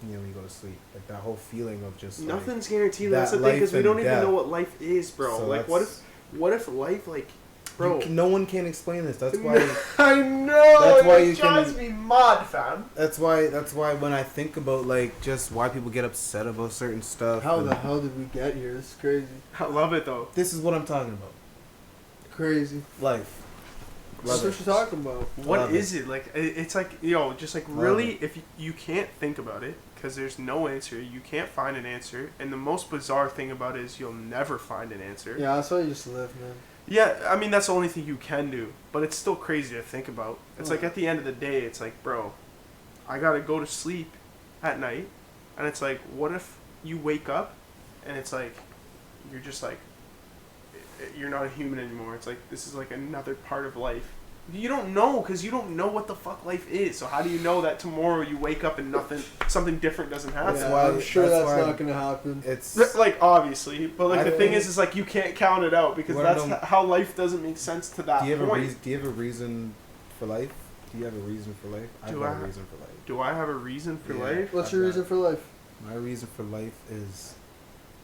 when you go to sleep, like that whole feeling of just like, Nothing's guaranteed. that That's the thing, because we life don't and even death. know what life is, bro. So like, that's- what if life, like, bro? no one can explain this. That's why. I know. That's why it you can- drives me mad, fam. That's why when I think about like just why people get upset about certain stuff. How and the hell did we get here? This is crazy. I love it though. This is what I'm talking about. Crazy. Life. That's what you're talking about. What Love is it? Like, it's like, just like Love really, it. if you can't think about it, because there's no answer, you can't find an answer, and the most bizarre thing about it is you'll never find an answer. Yeah, that's why you just live, man. Yeah, I mean, that's the only thing you can do, but it's still crazy to think about. It's Yeah. like, at the end of the day, it's like, bro, I gotta go to sleep at night, and it's like, what if you wake up, and it's like, you're just like, you're not a human anymore. It's like, this is like another part of life. You don't know, because you don't know what the fuck life is. So how do you know that tomorrow you wake up and something different doesn't happen? That's Yeah, why- I'm sure that's that's why- not gonna happen. It's Like, obviously, but like I the thing think- is like you can't count it out because What I that's don't- how life doesn't make sense to that do you have point. a reason for life? Do you have a reason for life? I've Do got I a ha- reason for life. Do I have a reason for Yeah. life? What's I've your got- reason for life? My reason for life is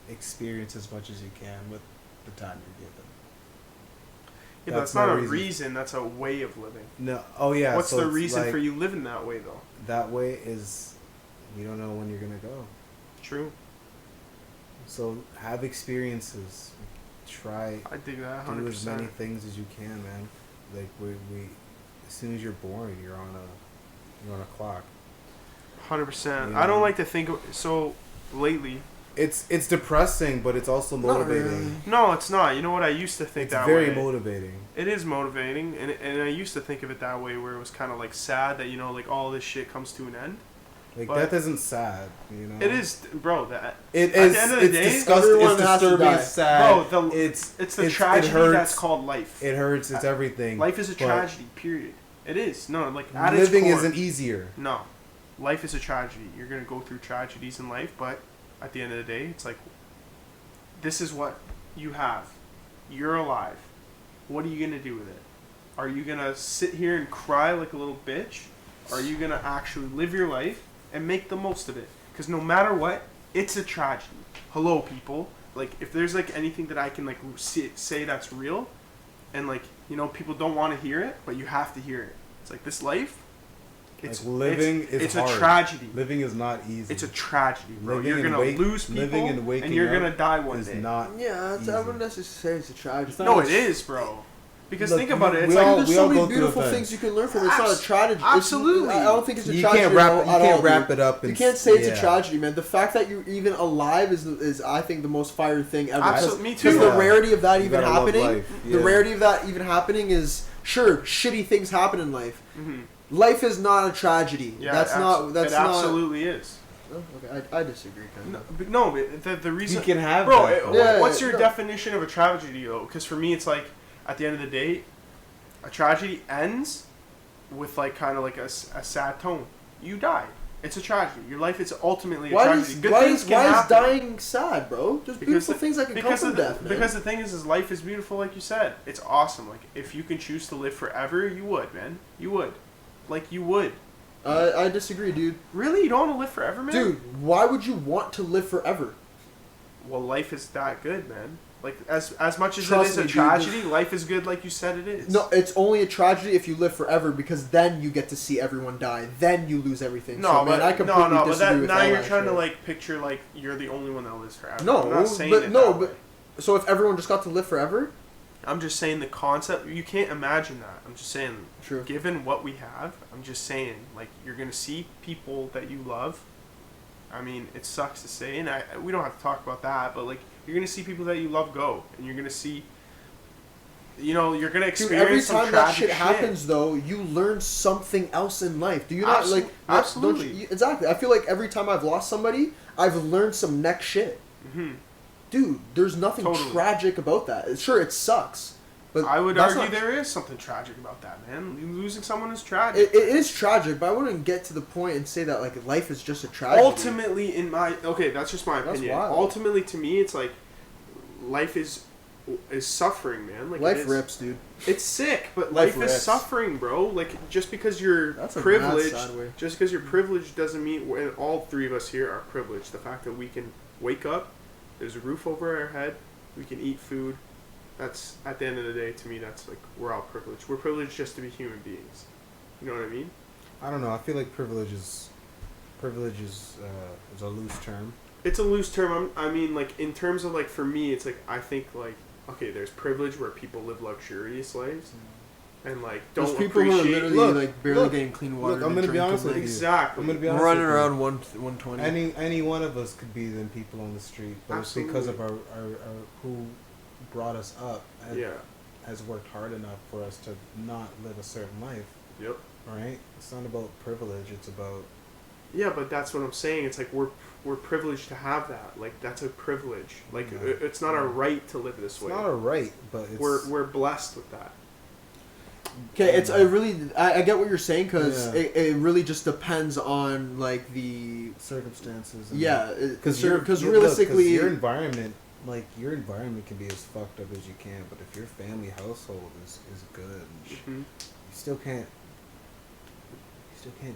experience as much as you can with the time you're given. Yeah, but that's not a reason. That's a way of living. No. Oh yeah. What's so the it's reason like, for you living that way though? That way is, you don't know when you're gonna go. True. So have experiences. Try. I dig that 100%. Do as many things as you can, man. Like we as soon as you're born, you're on a clock. 100%. You I don't know? like to think so lately. It's depressing, but it's also motivating. No, it's not. You know what? I used to think It's that very way. motivating. It is motivating, and I used to think of it that way, where it was kind of like sad that like all this shit comes to an end. Like But death isn't sad, you know. It is, bro. That It at is. the end of It's the day, disgusting. everyone It's has to disturbing. die. It's sad. Bro, it's the it tragedy hurts. that's called life. It hurts. It's everything. Life is a but tragedy. Period. It is. No, like at its living core, isn't easier. No, life is a tragedy. You're gonna go through tragedies in life, but at the end of the day, it's like this is what you have. You're alive. What are you gonna do with it? Are you gonna sit here and cry like a little bitch? Or are you gonna actually live your life and make the most of it? Because no matter what, it's a tragedy. Hello, people. Like, if there's like anything that I can like say that's real, and like people don't want to hear it, but you have to hear it. It's like this life. It's like living is it's hard. a tragedy. Living is not easy. It's a tragedy, bro. Living You're and gonna lose people, living and waking you're up gonna die one is day. not Yeah, easy. I wouldn't necessarily say it's a tragedy. No, it is, bro. Because Look, think about it. It's we like all- There's we so many go through beautiful a things thing. you can learn from it. It's not a tragedy. Absolutely. I don't think it's a You tragedy. can't wrap at it. You all, can't dude. wrap it up. You And can't say it's a yeah. tragedy, man. The fact that you're even alive is I think the most fire thing ever. Absolutely, me Because too. the Yeah. rarity of that You even gotta love happening, life. the Yeah. rarity of that even happening is sure shitty things happen in life. Mm-hmm. Life is not a tragedy. Yeah, That's not. That's it not. absolutely is. Oh, okay, I disagree. Kind No, of. but no, but the reason. You can have bro. that, though. Yeah, what's your no. definition of a tragedy, though? Because for me, it's like at the end of the day, a tragedy ends with like kind of like a sad tone. You die. It's a tragedy. Your life is ultimately a tragedy. Good things can why is happen. dying sad, bro? There's beautiful things that can come from the, death, man. Because the thing is life is beautiful, like you said. It's awesome. Like if you can choose to live forever, you would, man. You would. Like you would. I disagree, dude. Really? You don't want to live forever, man? Dude, why would you want to live forever? Well, life is that good, man. Like as much as Trust it is me, a dude. tragedy, life is good, like you said it is. No, it's only a tragedy if you live forever because then you get to see everyone die. Then you lose everything. No, so, but man, I completely but disagree that with now all you're that trying to shit. like picture like you're the only one that lives forever. No, I'm not saying but it no, that way. but so if everyone just got to live forever, I'm just saying the concept. You can't imagine that. I'm just saying. True. Given what we have, I'm just saying like you're gonna see people that you love. I mean, it sucks to say, and we don't have to talk about that, but like you're gonna see people that you love go, and you're gonna see. You're gonna dude, experience every some time that tragic shit happens, though, you learn something else in life. Do you not like? Absolutely. Don't you, exactly. I feel like every time I've lost somebody, I've learned some next shit. Mm-hmm. Dude, there's nothing Totally. tragic about that. Sure, it sucks, but I would that's argue not- there is something tragic about that, man. Losing someone is tragic. It is tragic, but I wouldn't get to the point and say that like life is just a tragedy. Ultimately, that's just my That's opinion. wild. Ultimately, to me, it's like life is suffering, man. Like life it is. rips, dude. It's sick, but Life life is rips. suffering, bro. Like just because you're That's a mad privileged, sad way. just because you're privileged doesn't mean. And all three of us here are privileged. The fact that we can wake up, there's a roof over our head, we can eat food. That's at the end of the day, to me, that's like we're all privileged. We're privileged just to be human beings. You know what I mean? I don't know. I feel like privilege is a loose term. It's a loose term. I mean, like in terms of like for me, it's like I think like okay, there's privilege where people live luxurious lives, and like don't There's people who are appreciate. literally like barely look, getting clean water. look, I'm gonna be honest with you. Exactly. I'm gonna be honest Running with you. around 120. Any one of us could be them people on the street, but it's because of our who brought us up and Yeah. has worked hard enough for us to not live a certain life. Yep. Right? It's not about privilege. It's about Yeah, but that's what I'm saying. It's like we're privileged to have that. Like that's a privilege. Like Yeah. it's not our right to live this it's way. not a right, but it's We're blessed with that. Okay, it's I get what you're saying because Yeah. it really just depends on like the circumstances. because Because realistically your environment, your environment can be as fucked up as you can, but if your family household is good, Mm-hmm. you still can't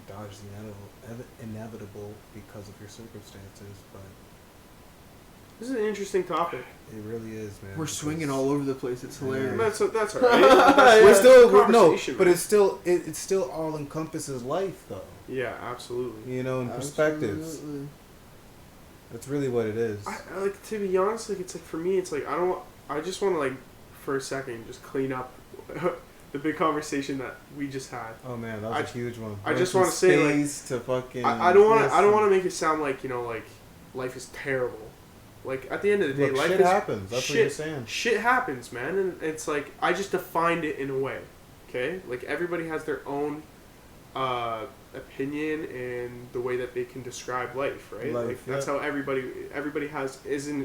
dodge the inevitable because of your circumstances. But This is an interesting topic. It really is, man. We're swinging all over the place. It's hilarious. That's all right. That's We're still no, conversation, but man. it still all encompasses life, though. Yeah, absolutely. You know, and perspectives. Absolutely. That's really what it is. I like, to be honest, like, it's like, for me, it's like, I just want to, like, for a second, just clean up the big conversation that we just had. Oh man, that was a huge one. I just want to say, like, to fucking. I don't want to make it sound like, you know, like, life is terrible. Like, at the end of the day, life shit is happens. That's what you're saying. Shit happens, man, and it's like, I just defined it in a way. Okay, like, everybody has their own opinion and the way that they can describe life, right? Like, that's how everybody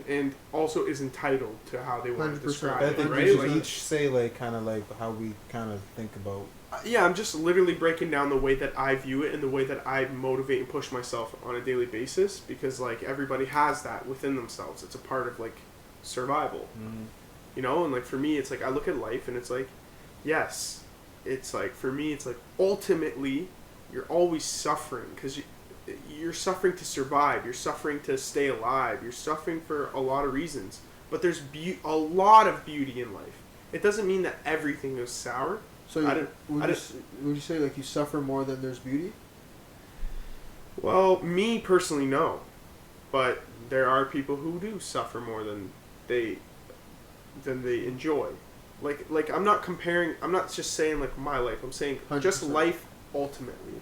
and also is entitled to how they want to 100%. describe I it, think right? we Like, should each say like kind of like how we kind of think about. yeah, I'm just literally breaking down the way that I view it and the way that I motivate and push myself on a daily basis, because like everybody has that within themselves. It's a part of like survival, you know. And like for me, it's like I look at life and it's like, yes, it's like for me, it's like ultimately you're always suffering because you're suffering to survive. You're suffering to stay alive. You're suffering for a lot of reasons. But there's a lot of beauty in life. It doesn't mean that everything is sour. So would you say like you suffer more than there's beauty? Well, me personally, no. But there are people who do suffer more than they enjoy. Like I'm not comparing. I'm not just saying like my life. I'm saying 100%. just life ultimately.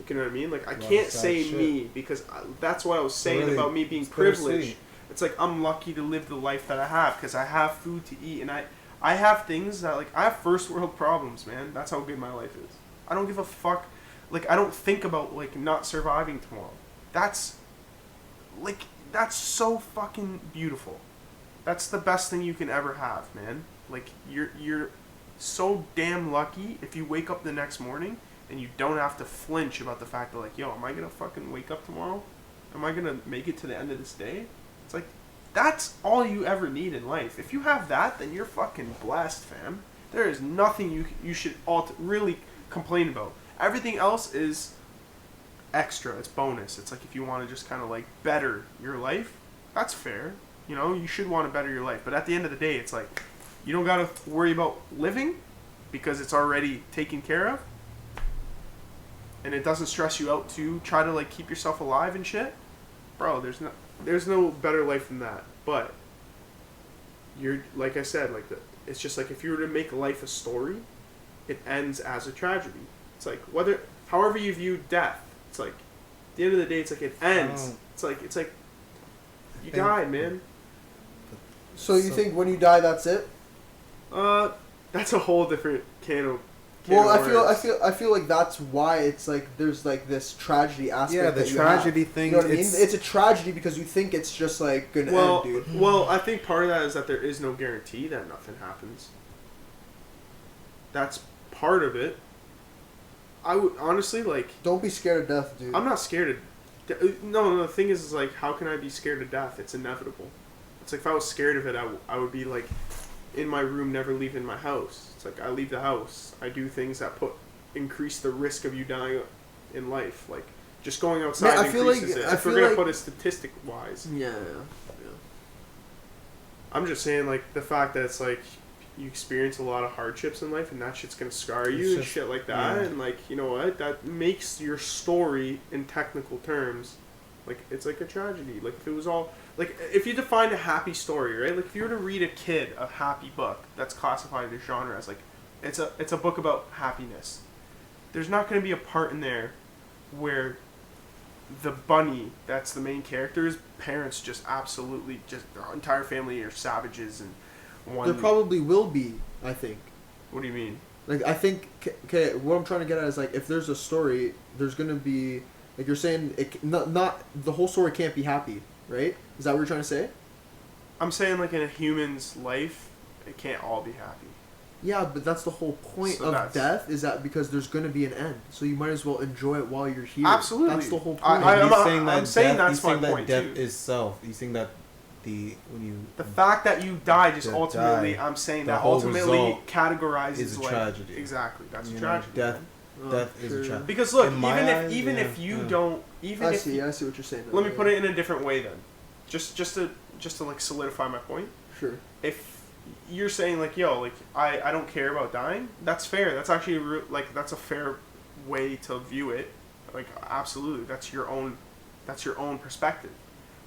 You know what I mean? Like I can't say me because that's what I was saying really, about me being privileged. It's like I'm lucky to live the life that I have because I have food to eat and I have things that like I have first world problems, man. That's how good my life is. I don't give a fuck. Like I don't think about like not surviving tomorrow. That's so fucking beautiful. That's the best thing you can ever have, man. Like you're so damn lucky if you wake up the next morning and you don't have to flinch about the fact that like, yo, am I gonna fucking wake up tomorrow? Am I gonna make it to the end of this day? It's like that's all you ever need in life. If you have that, then you're fucking blessed, fam. There is nothing you should really complain about. Everything else is extra. It's bonus. It's like if you want to just kind of like better your life, that's fair. You know, you should want to better your life. But at the end of the day, it's like you don't got to worry about living because it's already taken care of. And it doesn't stress you out to try to like keep yourself alive and shit. Bro, there's no better life than that. But you're like I said, like it's just like if you were to make life a story, it ends as a tragedy. It's like however you view death, it's like at the end of the day, it's like it ends. It's like you died, man. So you think when you die, that's it? That's a whole different can of Well, worms. I feel like that's why it's like there's like this tragedy aspect. Yeah, the that you tragedy have. thing. You know what I mean? It's a tragedy because you think it's just like gonna end, dude. Well, I think part of that is that there is no guarantee that nothing happens. That's part of it. I would honestly like. Don't be scared of death, dude. I'm not scared of. No. The thing is like, how can I be scared of death? It's inevitable. It's like if I was scared of it, I would be like, in my room, never leaving my house. It's like I leave the house. I do things that increase the risk of you dying in life. Like just going outside increases it. If we're gonna put it statistic wise. Yeah. I'm just saying like the fact that it's like you experience a lot of hardships in life and that shit's gonna scar you and shit like that, and like you know what, that makes your story in technical terms like it's like a tragedy. Like if it was all like if you define a happy story, right? Like if you were to read a kid a happy book that's classified as genre as like it's a book about happiness, there's not going to be a part in there where the bunny that's the main character's parents just absolutely just their entire family are savages and one. There probably will be. I think. What do you mean? Like I think. Okay, what I'm trying to get at is like if there's a story, there's gonna be like you're saying not the whole story can't be happy, right? Is that what you're trying to say? I'm saying like in a human's life, it can't all be happy. Yeah, but that's the whole point of death, is that because there's going to be an end. So you might as well enjoy it while you're here. Absolutely. That's the whole point. I'm saying that's my that point, death too. is self. You saying that the fact that you die just ultimately, die, I'm saying the that whole ultimately result categorizes is a life. tragedy. Exactly. That's a know, tragedy. Death is true. a tragedy. Because look, In my eyes, even if you don't, even I if see what you're saying. let me put it in a different way then. just to like solidify my point. Sure. If you're saying like, yo, like I don't care about dying, that's fair. That's actually like that's a fair way to view it. Like absolutely, that's your own perspective.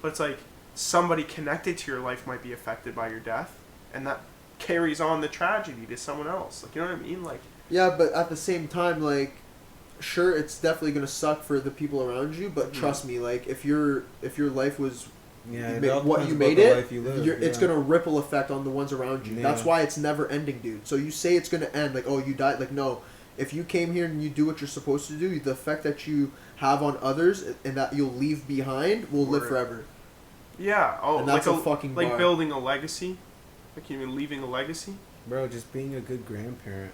But it's like somebody connected to your life might be affected by your death, and that carries on the tragedy to someone else. Like, you know what I mean? Like, yeah, but at the same time, like, sure, it's definitely gonna suck for the people around you, but trust me, like, if your life was what you made it, it's gonna ripple effect on the ones around you. That's why it's never ending, dude. So you say it's gonna end, like, oh, you died, like, no. If you came here and you do what you're supposed to do, the effect that you have on others and that you'll leave behind will live forever. Yeah. Oh, and that's like a fucking like bar. building a legacy. Like you mean leaving a legacy? Bro, just being a good grandparent.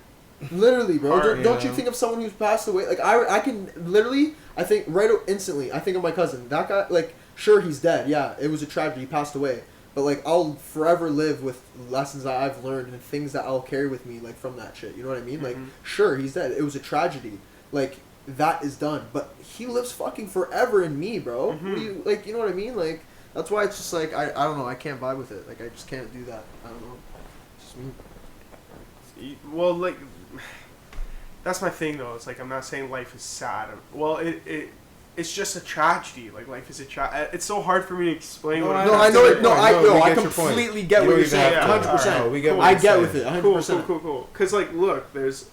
Literally, bro. Hard, don't you think of someone who's passed away? Like, I can literally, I think right instantly, I think of my cousin. That guy, like, sure, he's dead. Yeah, it was a tragedy. He passed away. But, like, I'll forever live with lessons that I've learned and things that I'll carry with me, like, from that shit. You know what I mean? Like, sure, he's dead. It was a tragedy. Like, that is done. But he lives fucking forever in me, bro. What do you, like, you know what I mean? Like, that's why it's just, like, I don't know. I can't vibe with it. Like, I just can't do that. I don't know. It's just me. Well, like, that's my thing, though. It's like, I'm not saying life is sad. Well, it's just a tragedy. Like, life is a tragedy. It's so hard for me to explain. No, I know it. No, I completely get what you're saying. 100%. I get with it. 100%. Cool. Because, like, look, there's...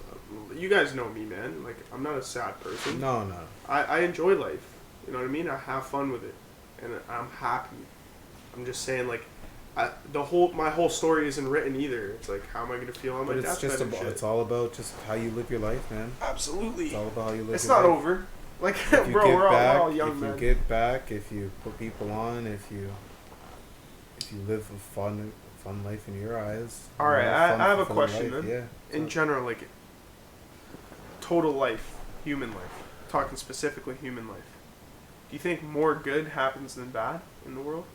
You guys know me, man. Like, I'm not a sad person. No. I enjoy life. You know what I mean? I have fun with it. And I'm happy. I'm just saying, like, my whole story isn't written either. It's like, how am I gonna feel on my deathbed and shit? It's all about just how you live your life, man. Absolutely. It's all about how you live. It's your not life. over. Like, bro, we're all young men. If you give back, if you put people on, if you live a fun life in your eyes. All right, I have a question life, then. Yeah. In general, like, total life, human life, talking specifically human life. Do you think more good happens than bad in the world?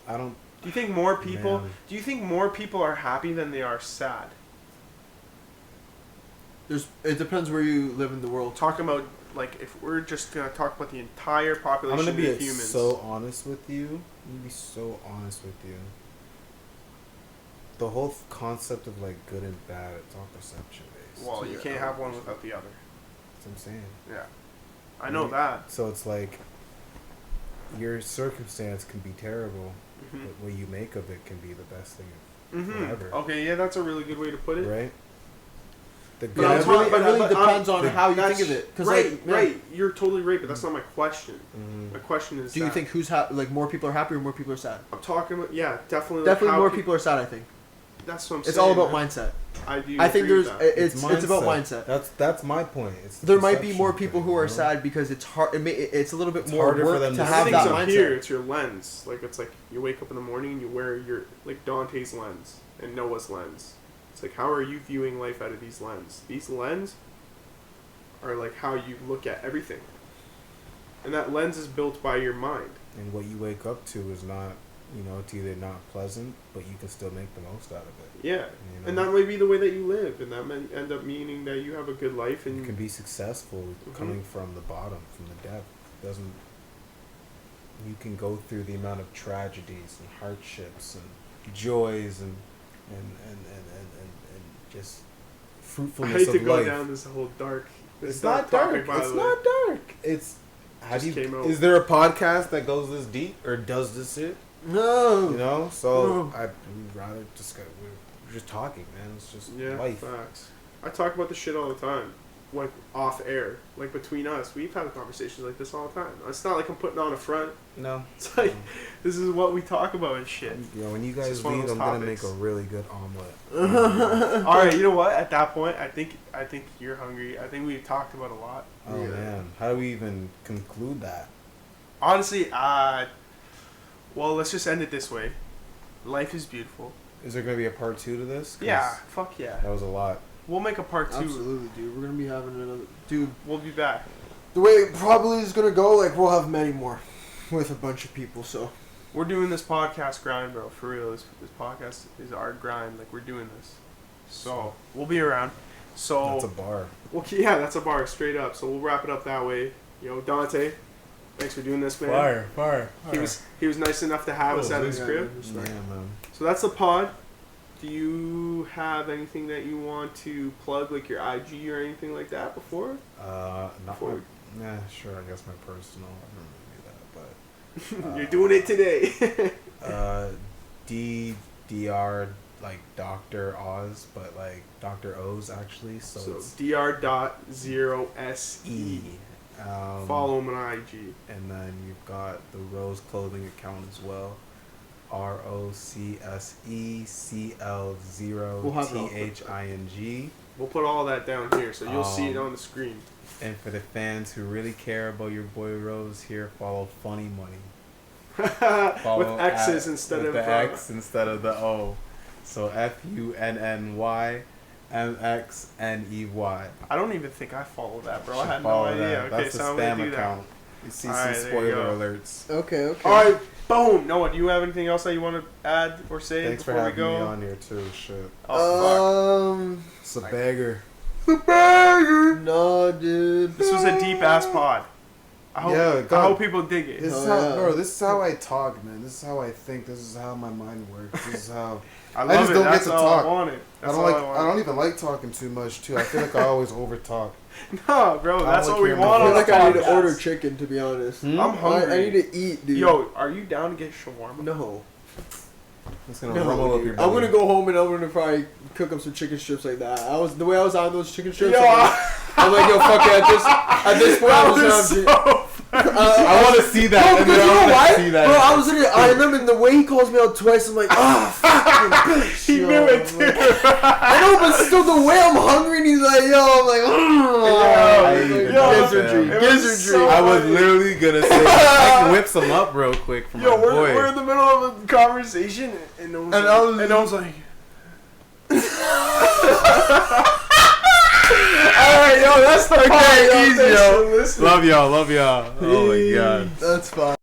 I don't. Do you think more people? Man. Do you think more people are happy than they are sad? It depends where you live in the world. Talking about, like, if we're just gonna talk about the entire population I'm gonna of be humans. so honest with you. The whole concept of, like, good and bad, it's all perception based. Well, you can't have one without the other. That's what I'm saying. Yeah, I know that. So it's like your circumstance can be terrible, but what you make of it can be the best thing forever. Okay, yeah, that's a really good way to put it. Right. It really depends on how you think of it. Right. You're totally right, but that's not my question. My question is, do you think like more people are happy or more people are sad? I'm talking about, yeah, definitely. Definitely more people are sad, I think. That's what I'm saying. It's all about mindset. I think it's about mindset. That's my point. There might be more people who are sad because it's hard. It's a little bit more harder work for them to have that mindset. Here, it's your lens. Like, it's like you wake up in the morning and you wear your, like, Donte's lens and Noah's lens. It's like, how are you viewing life out of these lenses? These lenses are like how you look at everything, and that lens is built by your mind. And what you wake up to is not, it's either not pleasant, but you can still make the most out of it. Yeah, and that may be the way that you live, and that may end up meaning that you have a good life, and you can be successful coming from the bottom, from the depth. You can go through the amount of tragedies and hardships and joys and just fruitfulness of life. I hate to go down this whole dark. It's not dark. It's not dark. It's is there a podcast that goes this deep or does this shit? No. I'd rather just we're just talking, man. It's just life. Facts. I talk about this shit all the time, like off air, like between us. We've had conversations like this all the time. It's not like I'm putting on a front. No. It's like this is what we talk about and shit. When you guys leave, I'm gonna make a really good omelet. All right, you know what? At that point, I think you're hungry. I think we've talked about a lot. Oh man, how do we even conclude that? Honestly, well, let's just end it this way. Life is beautiful. Is there gonna be a part 2 to this? Yeah, fuck yeah. That was a lot. We'll make a part 2. Absolutely, dude. We're gonna be having another. Dude, we'll be back. The way it probably is gonna go, like, we'll have many more with a bunch of people. So we're doing this podcast grind, bro. For real, this podcast is our grind. Like, we're doing this. So we'll be around. So that's a bar. Well, yeah, that's a bar straight up. So we'll wrap it up that way. Donte, Thanks for doing this, man. Fire. He was nice enough to have us at his yeah, crib. Yeah, man. So that's the pod. Do you have anything that you want to plug, like your IG or anything like that before? Not Before my, sure. I guess my personal. I don't really do that, but You're doing it today. DR like Dr. Oz, but like Dr. O's actually. So it's dr.0se. Follow him on IG. And then you've got the Rose clothing account as well. ROCSECL0THING. We'll put all that down here so you'll see it on the screen. And for the fans who really care about your boy Rose here, follow Funny Money. With X's instead with of the X instead of the O. So FUNNYMXNEY. I don't even think I follow that, bro. I had no Follow idea. that. Okay, That's so the I'm gonna spam do account. You see Alright, some there you spoiler go. alerts. Okay. that. All right, boom. Noah, do you have anything else that you want to add or say Thanks for before we having me go? on here too. Shit. Oh, It's a bagger. No, dude. fuck. This was a deep ass pod. I hope people dig it. This is how, bro. This is how I talk, man. This is how I think. This is how my mind works. This is how. I love just it. don't get That's to all talk. I wanted. I That's don't all like. I I wanted. don't even like talking too much too. I feel like I always over talk. No, bro, that's like what we hearing want I on feel the like I need to podcast. order chicken, to be honest. I'm I hungry. need to eat, dude. Yo, are you down to get shawarma? No. It's gonna No, rumble up dude. your I'm belly. gonna go home and I'm gonna probably cook up some chicken strips like that. The way I was on those chicken strips. Yo, I'm like, yo, fuck it. At this point, I was gonna have I want to see that. Bro, and because then you I know wanna why? see that. Bro, I was literally, I remember the way he calls me out twice. I'm like, fucking bitch. he yo. knew it too. I know, but still, the way I'm hungry, and he's like, yo, I'm like, gizzardry, It was gizzardry. so I was funny. literally gonna say I can whip some up real quick for Yo, my we're boy. in the middle of a conversation, and I was like, alright, yo, that's the part. Okay, easy, yo. Listen. Love y'all. Oh my god. That's fine.